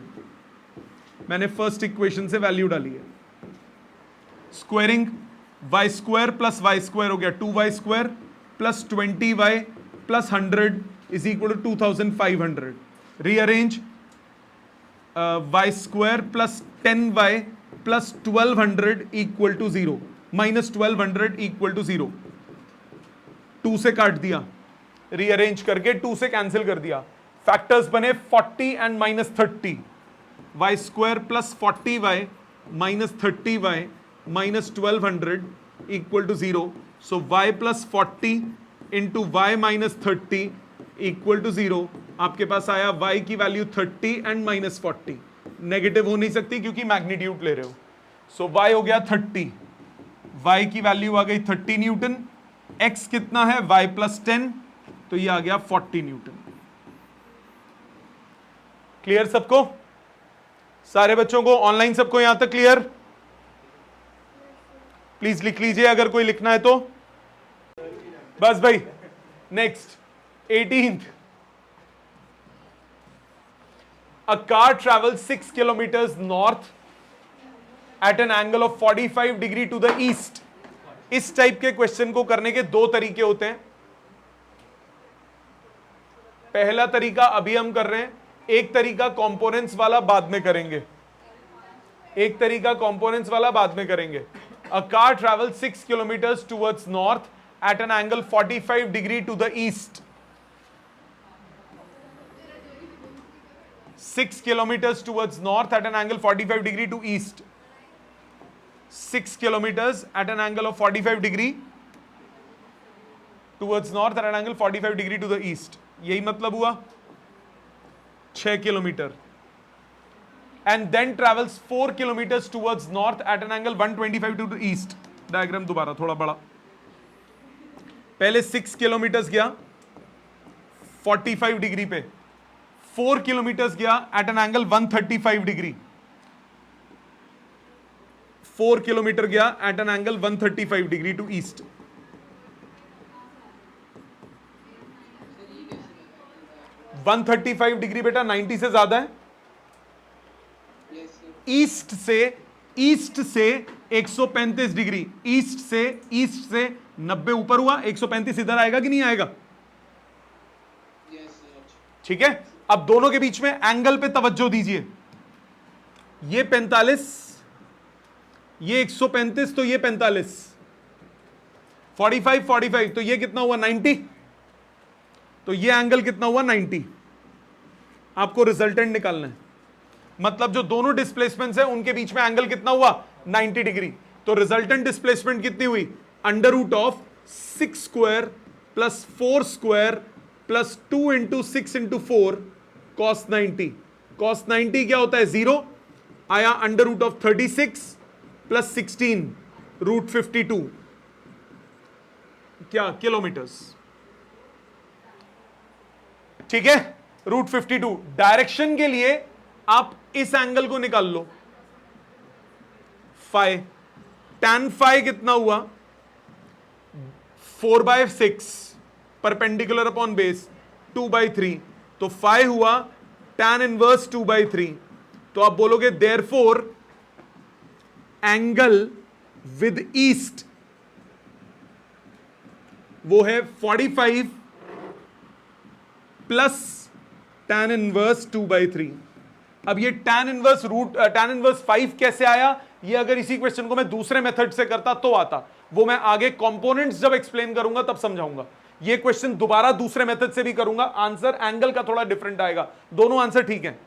मैंने फर्स्ट इक्वेशन से वैल्यू डाली है। स्क्वायरिंग y² प्लस y² हो गया 2y² plus 20y plus 100 is equal to 2500। Rearrange y² plus 10y plus 1200 equal to 0 minus 1200 equal to 0। 2 से काट दिया रीअरेंज करके 2 से कैंसिल कर दिया, फैक्टर्स बने 40 and -30, y square plus 40y minus 30y minus 1200 equal to 0. So y plus 40 into y minus 30 equal to 0. आपके पास आया y की वैल्यू 30 एंड माइनस 40. नेगेटिव हो नहीं सकती क्योंकि मैग्नीट्यूड ले रहे हो. सो y हो गया 30, y की वैल्यू आ गई 30 न्यूटन. x कितना है? y प्लस 10, तो ये आ गया 40 न्यूटन. क्लियर सबको? सारे बच्चों को, ऑनलाइन सबको यहां तक क्लियर? प्लीज लिख लीजिए अगर कोई लिखना है तो. बस भाई. Next 18th. A car travels 6 kilometers north at an angle of 45 degree to the east. इस टाइप के क्वेश्चन को करने के दो तरीके होते हैं. पहला तरीका अभी हम कर रहे हैं, एक तरीका कंपोनेंट्स वाला बाद में करेंगे. एक तरीका कंपोनेंट्स वाला बाद में करेंगे. A car travels 6 kilometers towards north at an angle 45 degree to the east. 6 kilometers towards north at an angle 45 degree to east. 6 kilometers at an angle of 45 degree towards north at an angle 45 degree to the east. यही मतलब हुआ. 6 kilometre. And then travels 4 kilometers towards north at an angle 125 to the east. Diagram दोबारा थोड़ा बड़ा. पहले 6 kilometre गया 45 degree पे, 4 kilometre गया at an angle 135 degree. 4 kilometre गया at an angle 135 degree to east. One 135 degree बेटा 90 से ज्यादा है. ईस्ट से 135 डिग्री. ईस्ट से 90 ऊपर हुआ, 135 इधर आएगा कि नहीं आएगा? ठीक है. अब दोनों के बीच में एंगल पे तवज्जो दीजिए. ये 45, ये 135, तो ये 45. 45 तो ये कितना हुआ? 90. तो ये एंगल कितना हुआ? 90. आपको रिजल्टेंट निकालना है. मतलब जो दोनों डिस्प्लेसमेंट्स हैं उनके बीच में एंगल कितना हुआ? 90 डिग्री. तो रिजल्टेंट डिस्प्लेसमेंट कितनी हुई? Under root of 6 square plus 4 square plus 2 into 6 into 4 cos 90. Cos 90 क्या होता है? 0. आया under root of 36 plus 16 root 52 क्या किलोमीटर्स. ठीक है. रूट 52. डायरेक्शन के लिए आप इस एंगल को निकाल लो. फाइ, tan फाइ कितना हुआ? 4/6 परपेंडिकुलर अपॉन बेस 2/3. तो फाइ हुआ tan इनवर्स 2/3. तो आप बोलोगे देयरफॉर एंगल विद ईस्ट वो है 45 प्लस tan इनवर्स 2/3. अब ये tan इनवर्स 5 कैसे आया? ये अगर इसी क्वेश्चन को मैं दूसरे मेथड से करता तो आता. वो मैं आगे कंपोनेंट्स जब एक्सप्लेन करूंगा तब समझाऊंगा. ये क्वेश्चन दोबारा दूसरे मेथड से भी करूंगा. आंसर एंगल का थोड़ा डिफरेंट आएगा. दोनों आंसर ठीक है.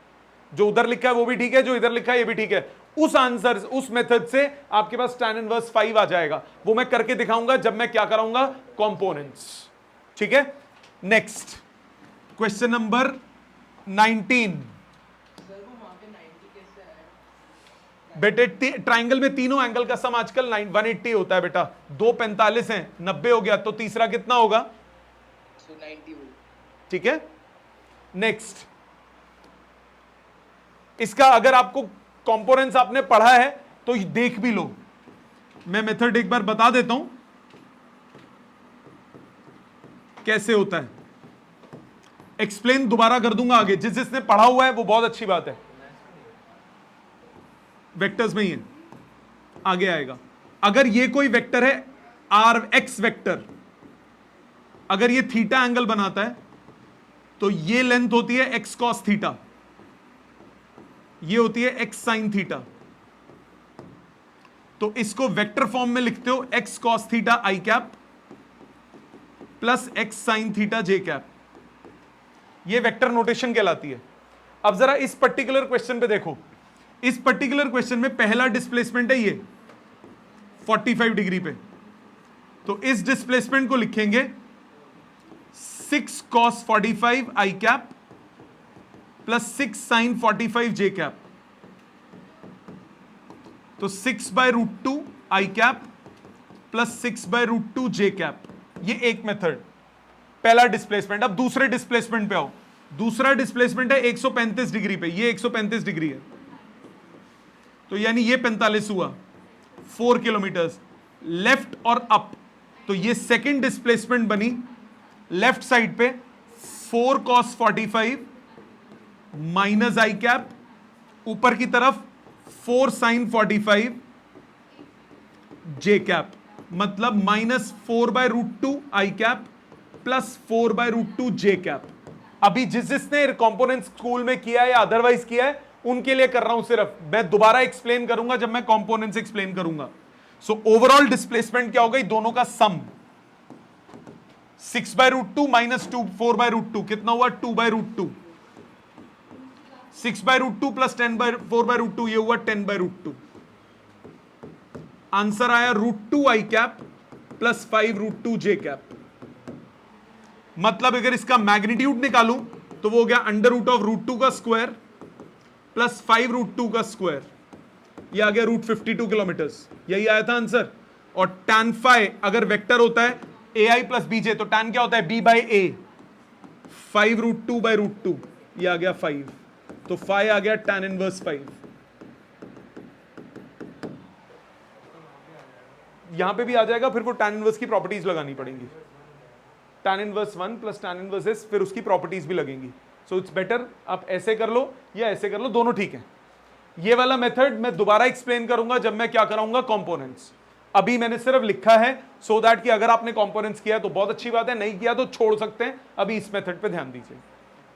जो उधर लिखा है वो भी ठीक है, जो इधर लिखा है ये भी ठीक है. उस आंसर, उस मेथड से आपके पास tan इनवर्स 5 आ जाएगा. वो मैं करके दिखाऊंगा जब मैं क्या कराऊंगा? कंपोनेंट्स. ठीक है. Next question number 19. बेटे ट्राइंगल में तीनों एंगल का सम आजकल 180 होता है बेटा. 2 45 हैं, 90 हो गया, तो तीसरा कितना होगा? 90. ठीक है. नेक्स्ट, इसका अगर आपको कंपोनेंट्स आपने पढ़ा है तो देख भी लो. मैं मेथड एक बार बता देता हूं कैसे होता है. एक्सप्लेन दोबारा कर दूंगा आगे. जिसने पढ़ा हुआ है वो बहुत अच्छी बात है. वेक्टर्स में ही है, आगे आएगा. अगर ये कोई वेक्टर है आर एक्स वेक्टर, अगर ये थीटा एंगल बनाता है तो ये लेंथ होती है एक्स कॉस थीटा, ये होती है एक्स साइन थीटा. तो इसको वेक्टर फॉर्म में लिखते हो x cos theta i cap plus x sine theta j cap. ये वेक्टर नोटेशन कहलाती है। अब जरा इस पर्टिकुलर क्वेश्चन पे देखो, इस पर्टिकुलर क्वेश्चन में पहला डिस्प्लेसमेंट है ये 45 डिग्री पे, तो इस डिस्प्लेसमेंट को लिखेंगे 6 cos 45 आई कैप प्लस 6 sin 45 जे कैप। तो 6/√2 आई कैप प्लस 6/√2 जे कैप। ये एक मेथड, पहला डिस्प्लेसमेंट। अब दूसरे डिस्प्लेसमेंट पे आओ। दूसरा डिस्प्लेसमेंट है 135 डिग्री पे, ये 135 डिग्री है, तो यानी ये 45 हुआ, 4 किलोमीटर लेफ्ट और अप। तो ये सेकंड डिस्प्लेसमेंट बनी लेफ्ट साइड पे 4 cos 45 माइनस आई कैप, ऊपर की तरफ 4 sin 45 जे कैप, मतलब -4/√2 आई कैप प्लस 4/√2 जे कैप। अभी जिसने कंपोनेंट स्कूल में किया है या अदरवाइज किया है उनके लिए कर रहा हूं, सिर्फ मैं दोबारा एक्सप्लेन करूंगा जब मैं कंपोनेंट्स एक्सप्लेन करूंगा। सो ओवरऑल डिस्प्लेसमेंट क्या होगा, दोनों का सम 6/√2 माइनस 4/√2 कितना हुआ 2/√2, 6/√2 प्लस 4/√2 ये हुआ 10/√2। आंसर आया √2 आई कैप प्लस 5√2 जे कैप। मतलब अगर इसका मैग्नीट्यूड निकालूं तो वो हो गया √2 का स्क्वायर प्लस 5√2 का स्क्वायर, ये आ गया √52 किलोमीटर्स। यही आया था आंसर। और tan फाइ अगर वेक्टर होता है ai प्लस bj, तो tan क्या होता है b/a, 5√2/√2, ये आ गया 5, तो फाइ आ गया tan इनवर्स 5। यहां पे भी आ जाएगा, फिर वो tan इनवर्स की प्रॉपर्टीज लगानी पड़ेंगी, tan inverse 1 plus tan inverse s, फिर उसकी प्रॉपर्टीज भी लगेंगी। सो इट्स बेटर आप ऐसे कर लो या ऐसे कर लो, दोनों ठीक है। ये वाला मेथड मैं दोबारा एक्सप्लेन करूंगा जब मैं क्या कराऊंगा कंपोनेंट्स। अभी मैंने सिर्फ लिखा है सो दैट कि अगर आपने कंपोनेंट्स किया तो बहुत अच्छी बात है, नहीं किया तो छोड़ सकते हैं। अभी इस मेथड पे ध्यान दीजिए।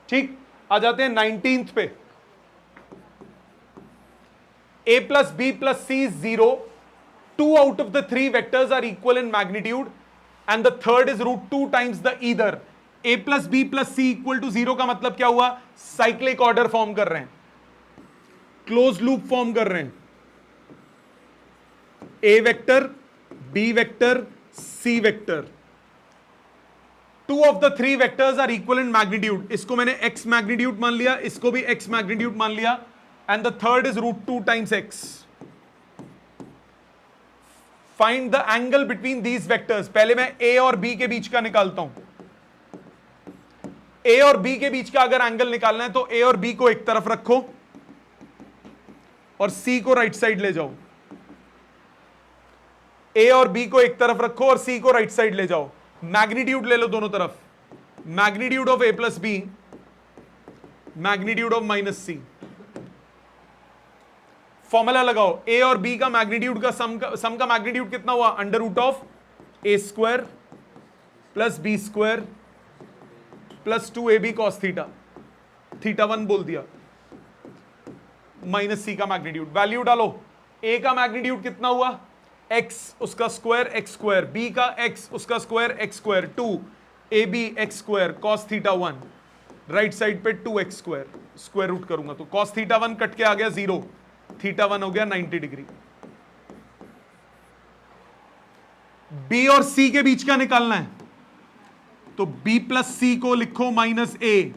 ठीक, आ जाते हैं 19th पे। a plus b plus c 0, 2 out of the 3 vectors are equal in magnitude and the third is √2 times the either। a plus b plus c equal to 0 का मतलब क्या हुआ, साइक्लिक ऑर्डर फॉर्म कर रहे हैं, close loop form कर रहे हैं। A vector, b vector, c vector, 2 of the 3 vectors are equal in magnitude। इसको मैंने x मैग्नीट्यूड मान लिया, इसको भी x मैग्नीट्यूड मान लिया, and the third is √2 times x। Find the angle between these vectors। पहले मैं a और b के बीच का निकालता हूं। a और b के बीच का अगर एंगल निकालना है तो a और b को एक तरफ रखो और c को राइट साइड ले जाओ। a और b को एक तरफ रखो और c को राइट साइड ले जाओ। मैग्नीट्यूड ले लो दोनों तरफ, magnitude of a plus b, magnitude of minus c. Formula लगाओ, a और b का मैग्नीट्यूड का सम का मैग्नीट्यूड कितना हुआ, √a² plus b² plus 2ab cos theta, θ1 बोल दिया, माइनस सी का मैग्नीट्यूड। वैल्यू डालो, a का मैग्नीट्यूड कितना हुआ x उसका स्क्वायर x², b का x उसका square x², 2ab x² cos θ1, right side पे 2x², स्क्वायर रूट करूंगा तो cos θ1 कट के आ गया 0, θ1 हो गया 90 डिग्री। b और c के बीच का निकालना है तो b प्लस सी को लिखो माइनस a,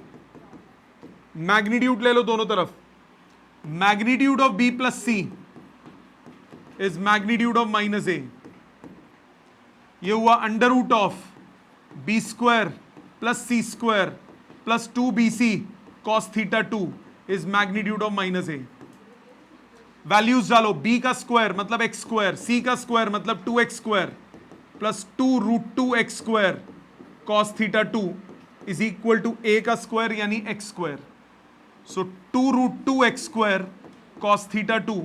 मैग्नीट्यूड ले लो दोनों तरफ, magnitude of b plus c is magnitude of minus a। ये हुआ √b² plus c² plus 2bc cos θ2 is magnitude of minus a। Values डालो, b का स्क्वायर मतलब x², c का स्क्वायर मतलब 2x² plus 2√2x² cos θ2 is equal to a का square यानी x²। So 2√2x² cos θ2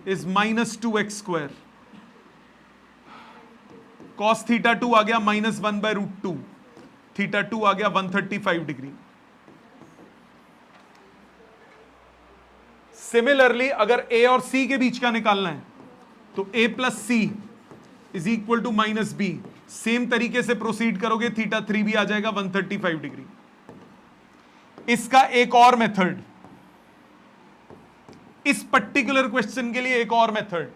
is -2x², cos θ2 आ गया -1/√2, θ2 आ गया 135 डिग्री। सिमिलरली अगर a और c के बीच का निकालना है तो a plus c is equal to minus b, same तरीके से प्रोसीड करोगे, थीटा 3 भी आ जाएगा 135 डिग्री। इसका एक और मेथड, इस पर्टिकुलर क्वेश्चन के लिए एक और मेथड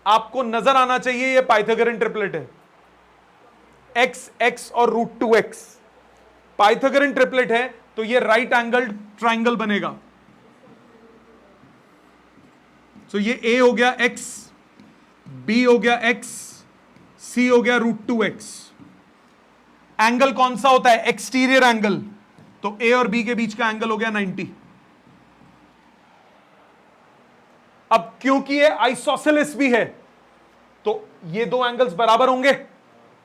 आपको नजर आना चाहिए। ये पाइथागोरन ट्रिपलेट है, एक्स एक्स और √2x पाइथागोरन ट्रिपलेट है, तो ये राइट एंगल ट्राइंगल बनेगा। तो ये a हो गया x, b हो गया x, c हो गया √2x। एंगल कौन सा होता है? एक्सटीरियर एंगल, तो a और b के बीच का एंगल हो गया 90। अब क्योंकि ये आइसोसेलेस भी है, तो ये दो एंगल्स बराबर होंगे,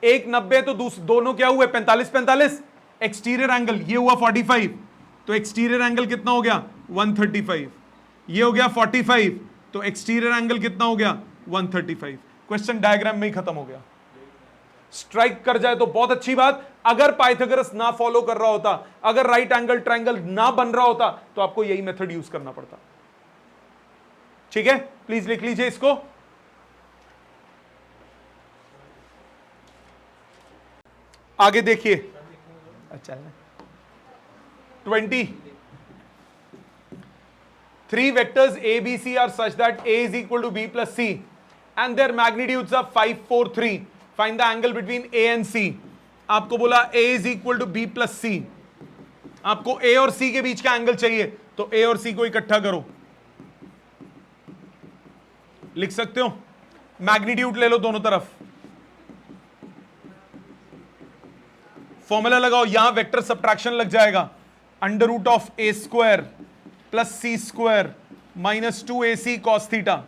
एक 90 तो दोनों क्या हुए? 45-45। एक्सटीरियर एंगल ये हुआ 45, तो एक्सटीरियर एंगल कितना हो गया? 135। ये हो गया 45, तो एक्सटीरियर एंगल कितना हो गया? 135। क्वेश्चन डायग्राम में ही खत्म हो गया। स्ट्राइक कर जाए तो बहुत अच्छी बात। अगर पाइथागोरस ना फॉलो कर रहा होता, अगर राइट एंगल ट्रायंगल ना बन रहा होता, तो आपको यही मेथड यूज करना पड़ता। ठीक है, प्लीज लिख लीजिए इसको। आगे देखिए, अच्छा 20 3 vectors a b c are such that a is equal to b plus c and their magnitudes are 5 4 3, find the angle between a and c। आपको बोला a is equal to b plus c, आपको a और c के बीच का angle चाहिए, तो a और c को इकट्ठा करो। लिख सकते हो, मैग्नीट्यूड ले लो दोनों तरफ, फॉर्मूला लगाओ, यहां वेक्टर सब्ट्रैक्शन लग जाएगा। √(a² + c² - 2ac cos theta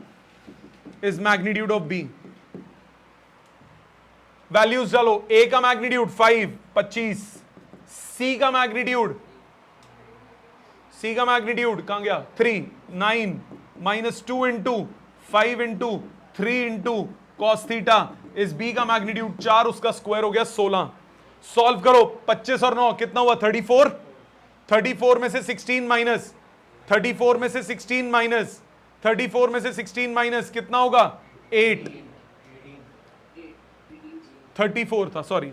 is magnitude of b। Values डालो, a का मैग्नीट्यूड 5 25, c का मैग्नीट्यूड कहां गया? 3 9 -2 into 5 into 3 into cos theta इस b का मैग्नीट्यूड 4, उसका स्क्वायर हो गया 16। सॉल्व करो, 25 और 9 कितना हुआ? 34। 34 में से 16 माइनस, 34 में से 16 माइनस, 34 में से 16 माइनस कितना होगा? 8। 34 था, sorry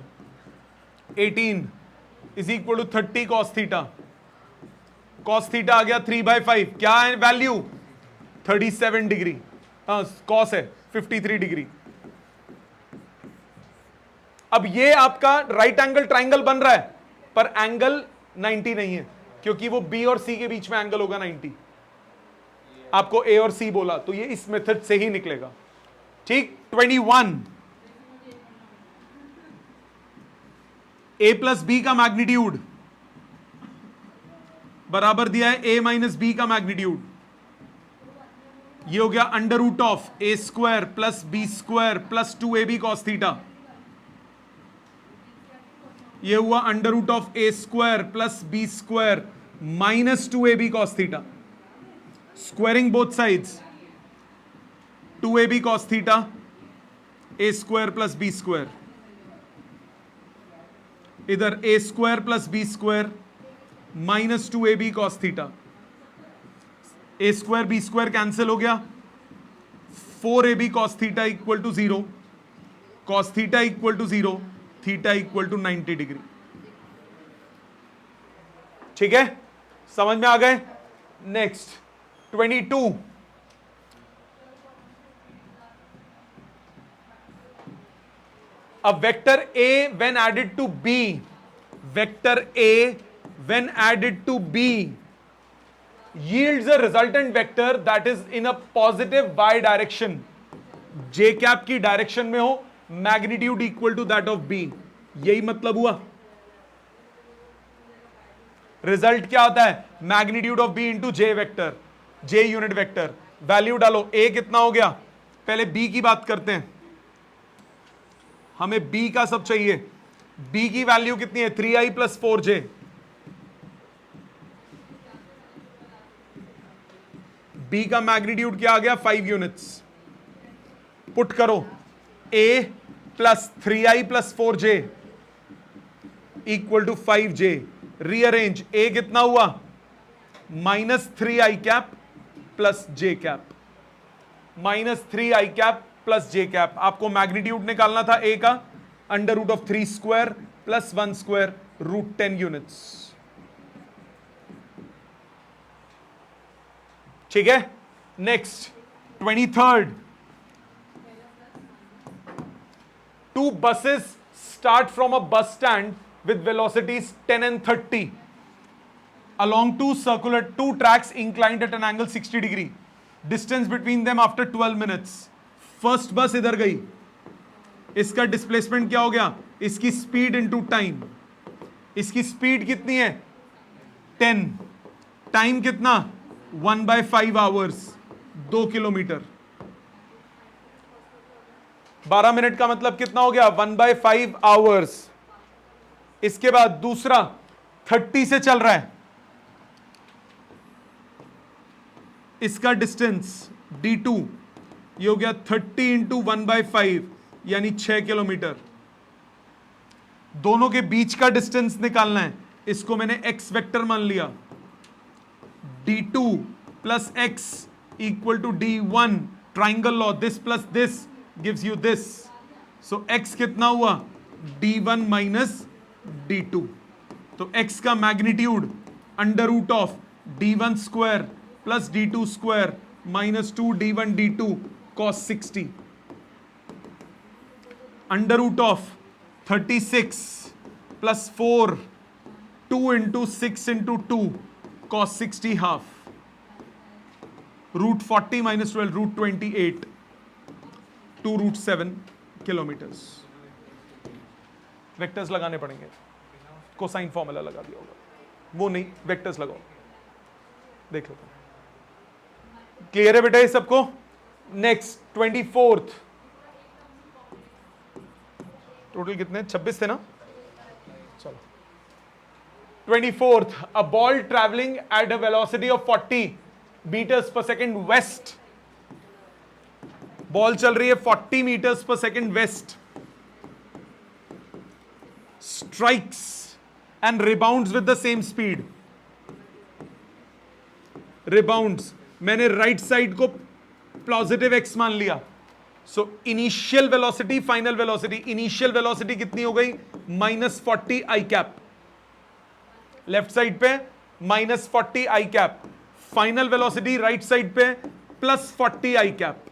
18 is equal to 30 cos theta. cos theta आ गया 3/5, क्या है वैल्यू? 37 डिग्री। cos है 53 डिग्री। अब ये आपका राइट एंगल ट्राइंगल बन रहा है, पर एंगल 90 नहीं है, क्योंकि वो b और c के बीच में एंगल होगा 90। आपको a और c बोला, तो ये इस मेथड से ही निकलेगा। ठीक, 21 a प्लस b का मैग्नीट्यूड बराबर दिया है a माइनस b का मैग्नीट्यूड। ये हो गया √(a² + b² + 2ab cos theta. ये हुआ √(a² + b² - 2ab cos theta. Squaring both sides, 2ab cos theta, a² + b², इधर a² + b² - 2ab cos theta. a² b² cancel हो गया, 4ab cos theta equal to 0, cos theta equal to 0, theta equal to 90 degree. ठीक है, समझ में आ गए? Next 22 a vector a when added to b, vector a when added to b yields a resultant vector that is in a positive y direction, j cap की direction में हो, magnitude equal to that of b। यही मतलब हुआ। Result क्या आता है? Magnitude of b into j vector, j unit vector. Value डालो, a कितना हो गया? पहले b की बात करते हैं, हमें b का सब चाहिए। b की वैल्यू कितनी है? 3i + 4j। b का मैग्नीट्यूड क्या आ गया? 5 यूनिट्स। पुट करो, a + 3i + 4j equal to 5j। Rearrange, a कितना हुआ? -3i cap + j cap, -3i cap plus j cap. आपको मैग्नीट्यूड निकालना था ए का, under root of 3 square plus 1 square root 10 units. ठीक है, next 23rd, 2 buses start from a bus stand with velocities 10 and 30 along two tracks inclined at an angle 60 degree. Distance between them after 12 minutes. First bus इधर गई, इसका displacement क्या हो गया, इसकी speed into time. इसकी स्पीड कितनी है 10, टाइम कितना 1/5 आवर्स, 2 किलोमीटर। 12 मिनट का मतलब कितना हो गया 1/5 आवर्स। इसके बाद दूसरा 30 से चल रहा है, इसका डिस्टेंस d2 ये हो गया 30 इंटू 1/5 यानी 6 किलोमीटर। दोनों के बीच का डिस्टेंस निकालना है, इसको मैंने x वेक्टर मान लिया। d2 plus x equal to d1, triangle law, this plus this gives you this. So x कितना हुआ d1 माइनस d2। तो x का magnitude under root of d1 square plus d2 square minus 2 d1 d2 cos 60, under root of 36 plus 4 2 into 6 into 2 cos 60 half, root 40 minus 12 root 28 2 root 7 kilometres. Vectors लगाने पड़ेंगे, cosine formula लगा दिया होगा, वो नहीं, vectors लगाओ, देख लो। क्लियर है बेटा ये सबको? नेक्स्ट 24th, टोटल कितने 26 थे ना, चलो 24th, a ball traveling at a velocity of 40 meters per second west, ball चल रही है 40 meters per second west, strikes and rebounds with the same speed, rebounds, मैंने राइट साइड को पॉजिटिव x मान लिया। So initial velocity final velocity, initial velocity कितनी हो गई -40 आई कैप, लेफ्ट साइड पे -40 i cap, final velocity right side पे +40 i cap.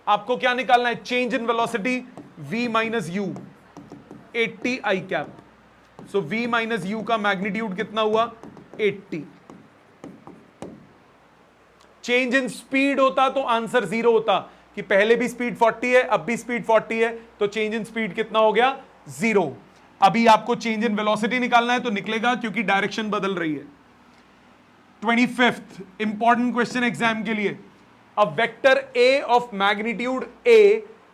आपको क्या निकालना है, change in velocity v minus u, 80 i cap. So v minus u का मैग्नीट्यूड कितना हुआ 80। चेंज इन स्पीड होता तो आंसर 0 होता, कि पहले भी स्पीड 40 है अब भी स्पीड 40 है, तो चेंज इन स्पीड कितना हो गया 0। अभी आपको चेंज इन वेलोसिटी निकालना है तो निकलेगा, क्योंकि डायरेक्शन बदल रही है। 25th इंपॉर्टेंट क्वेश्चन एग्जाम के लिए, a vector a of magnitude a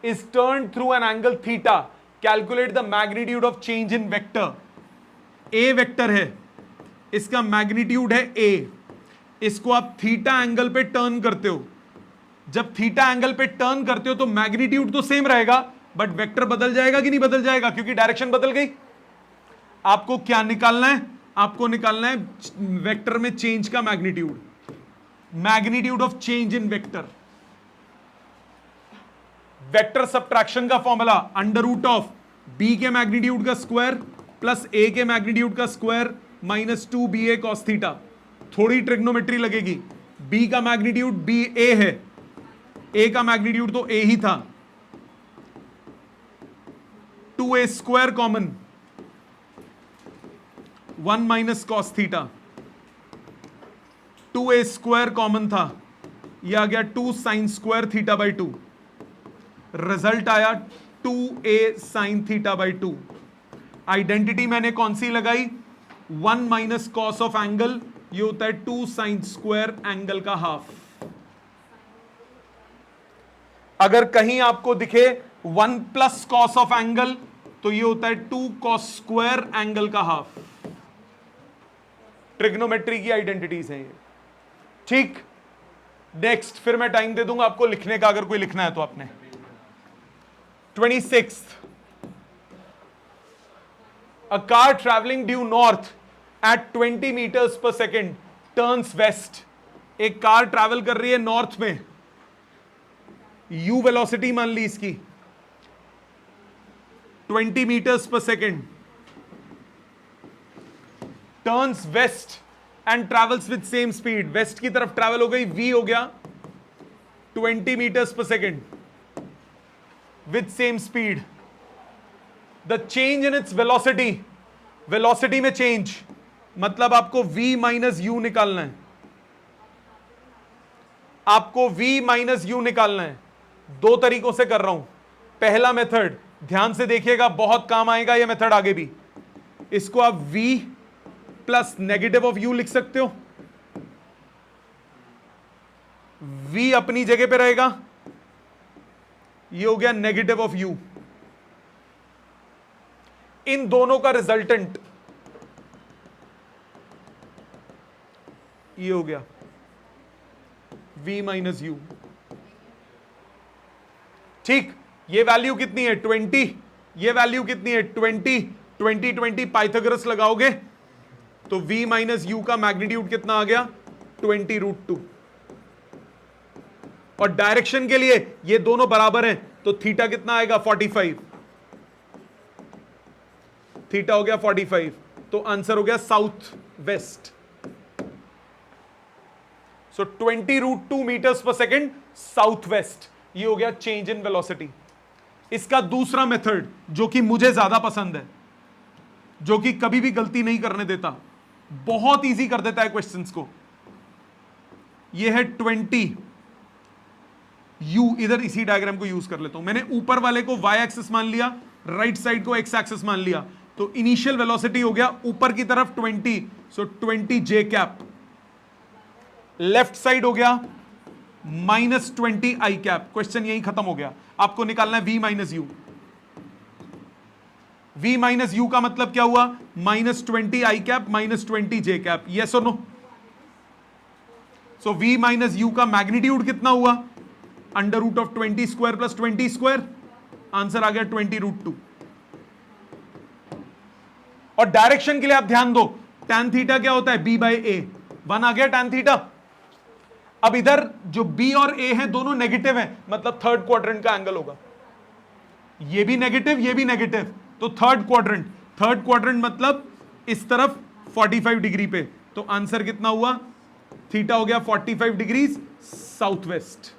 is turn through an angle theta, calculate the magnitude of change in vector. a vector है, इसका मैग्नीट्यूड है a, इसको आप थीटा एंगल पे टर्न करते हो। जब थीटा एंगल पे टर्न करते हो तो मैग्नीट्यूड तो सेम रहेगा, बट वेक्टर बदल जाएगा कि नहीं बदल जाएगा, क्योंकि डायरेक्शन बदल गई। आपको क्या निकालना है, आपको निकालना है वेक्टर में चेंज का magnitude, magnitude of change in vector. Vector subtraction का formula under root of b के मैग्नीट्यूड का स्क्वायर प्लस a के मैग्नीट्यूड का square minus 2ba cos theta. थोड़ी ट्रिग्नोमेट्री लगेगी, b का मैग्नीट्यूड ba है, a का मैग्नीट्यूड तो a ही था, 2a square common, 1 minus cos theta, 2a square common था, यह आ गया 2 sine square theta by 2, result आया 2a sine theta by 2। Identity मैंने कौन सी लगाई, 1 माइनस कॉस ऑफ एंगल, ये होता है 2 साइन स्क्वायर एंगल का हाफ। अगर कहीं आपको दिखे 1 प्लस कॉस ऑफ एंगल तो ये होता है 2 कॉस स्क्वायर एंगल का हाफ। ट्रिग्नोमेट्री की आइडेंटिटीज हैं ये, ठीक। नेक्स्ट फिर मैं टाइम दे दूंगा आपको लिखने का, अगर कोई लिखना है तो आपने। 26th, a car traveling due north at 20 meters per second turns west। एक कार ट्रैवल कर रही है नॉर्थ में u वेलोसिटी मान ली इसकी 20 मीटर्स पर second, turns west and travels with same speed, west की तरफ ट्रैवल हो गई, v हो गया 20 मीटर्स पर second with same speed, the change in its velocity, velocity में चेंज, मतलब आपको v माइनस यू निकालना है, आपको v माइनस यू निकालना है। दो तरीकों से कर रहा हूं, पहला मेथड ध्यान से देखिएगा, बहुत काम आएगा यह मेथड आगे भी। इसको आप v plus negative of u लिख सकते हो, v अपनी जगह पे रहेगा, ये हो गया नेगेटिव ऑफ u, इन दोनों का रिजल्टेंट ये हो गया v माइनस यू। ठीक, ये वैल्यू कितनी है 20, ये वैल्यू कितनी है 20, 20 20 पाइथागोरस लगाओगे तो v माइनस यू का मैग्नीट्यूड कितना आ गया 20√2। और डायरेक्शन के लिए ये दोनों बराबर हैं तो थीटा कितना आएगा 45, थीटा हो गया 45, तो आंसर हो गया साउथ वेस्ट। सो 20√2 मीटर्स पर सेकेंड साउथ वेस्ट, ये हो गया चेंज इन वेलोसिटी। इसका दूसरा मेथड जो कि मुझे ज्यादा पसंद है, जो कि कभी भी गलती नहीं करने देता, बहुत इजी कर देता है क्वेश्चंस को, ये है 20 u, इधर इसी डायग्राम को यूज कर लेता हूं, मैंने ऊपर वाले को y एक्सिस मान लिया, राइट साइड को x एक्सिस मान लिया, तो इनिशियल वेलोसिटी हो गया ऊपर की तरफ 20, सो 20 j कैप, लेफ्ट साइड हो गया -20 i कैप। क्वेश्चन यही खत्म हो गया, आपको निकालना है v minus u. v minus u का मतलब क्या हुआ, -20 i cap -20 j cap, yes और no. So v minus u का मैग्नीट्यूड कितना हुआ, √20 स्क्वायर प्लस 20 स्क्वायर, आंसर आ गया 20√2। और डायरेक्शन के लिए आप ध्यान दो, tan थीटा क्या होता है b बाई ए, 1 आ गया tan थीटा। अब इधर जो b और a है दोनों नेगेटिव हैं, मतलब थर्ड क्वाड्रेंट का एंगल होगा, ये भी नेगेटिव ये भी नेगेटिव, तो थर्ड क्वाड्रेंट मतलब इस तरफ 45 डिग्री पे, तो आंसर कितना हुआ, थीटा हो गया 45 डिग्रीज साउथ वेस्ट।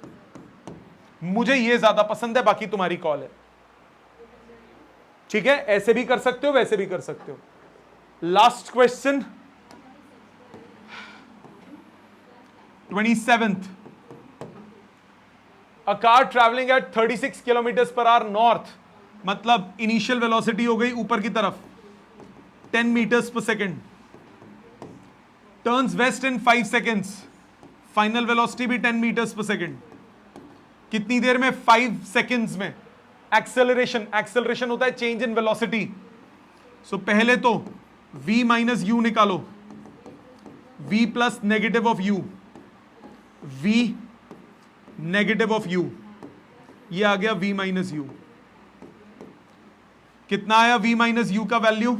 मुझे ये ज्यादा पसंद है, बाकी तुम्हारी कॉल है, ठीक है, ऐसे भी कर सकते हो वैसे भी कर सकते हो। Last question 27th, a car traveling at 36 kilometers per hour north, मतलब इनिशियल वेलोसिटी हो गई ऊपर की तरफ 10 मीटर्स पर सेकेंड, टर्न्स वेस्ट इन 5 सेकेंड्स, फाइनल वेलोसिटी भी 10 मीटर्स पर सेकेंड, कितनी देर में 5 सेकेंड्स में। एक्सेलरेशन होता है चेंज इन वेलोसिटी, सो पहले तो v माइनस यू निकालो, v plus negative of u, v negative of u, ये आ गया v माइनस यू। कितना आया v माइनस यू का value,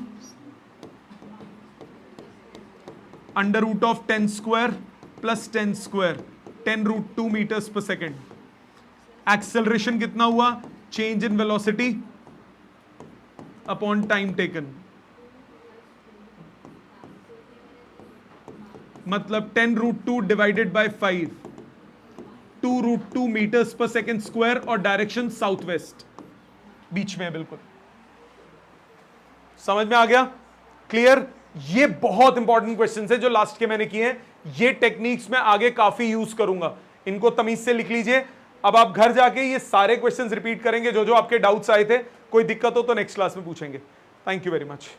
√10 square plus 10 square, 10√2 metres पर सेकेंड। एक्सेलरेशन कितना हुआ, change in velocity upon time taken, मतलब 10√2 डिवाइडेड बाय 5, 2√2 मीटर्स पर सेकेंड स्क्वायर, और डायरेक्शन साउथ वेस्ट, बीच में है बिल्कुल। समझ में आ गया, क्लियर। ये बहुत इंपॉर्टेंट क्वेश्चंस है जो लास्ट के मैंने किए हैं, ये टेक्निक्स मैं आगे काफी यूज करूंगा, इनको तमीज से लिख लीजिए। अब आप घर जाके ये सारे क्वेश्चंस रिपीट करेंगे, जो जो आपके डाउट्स आए थे, कोई दिक्कत हो तो नेक्स्ट क्लास में पूछेंगे। Thank you very much.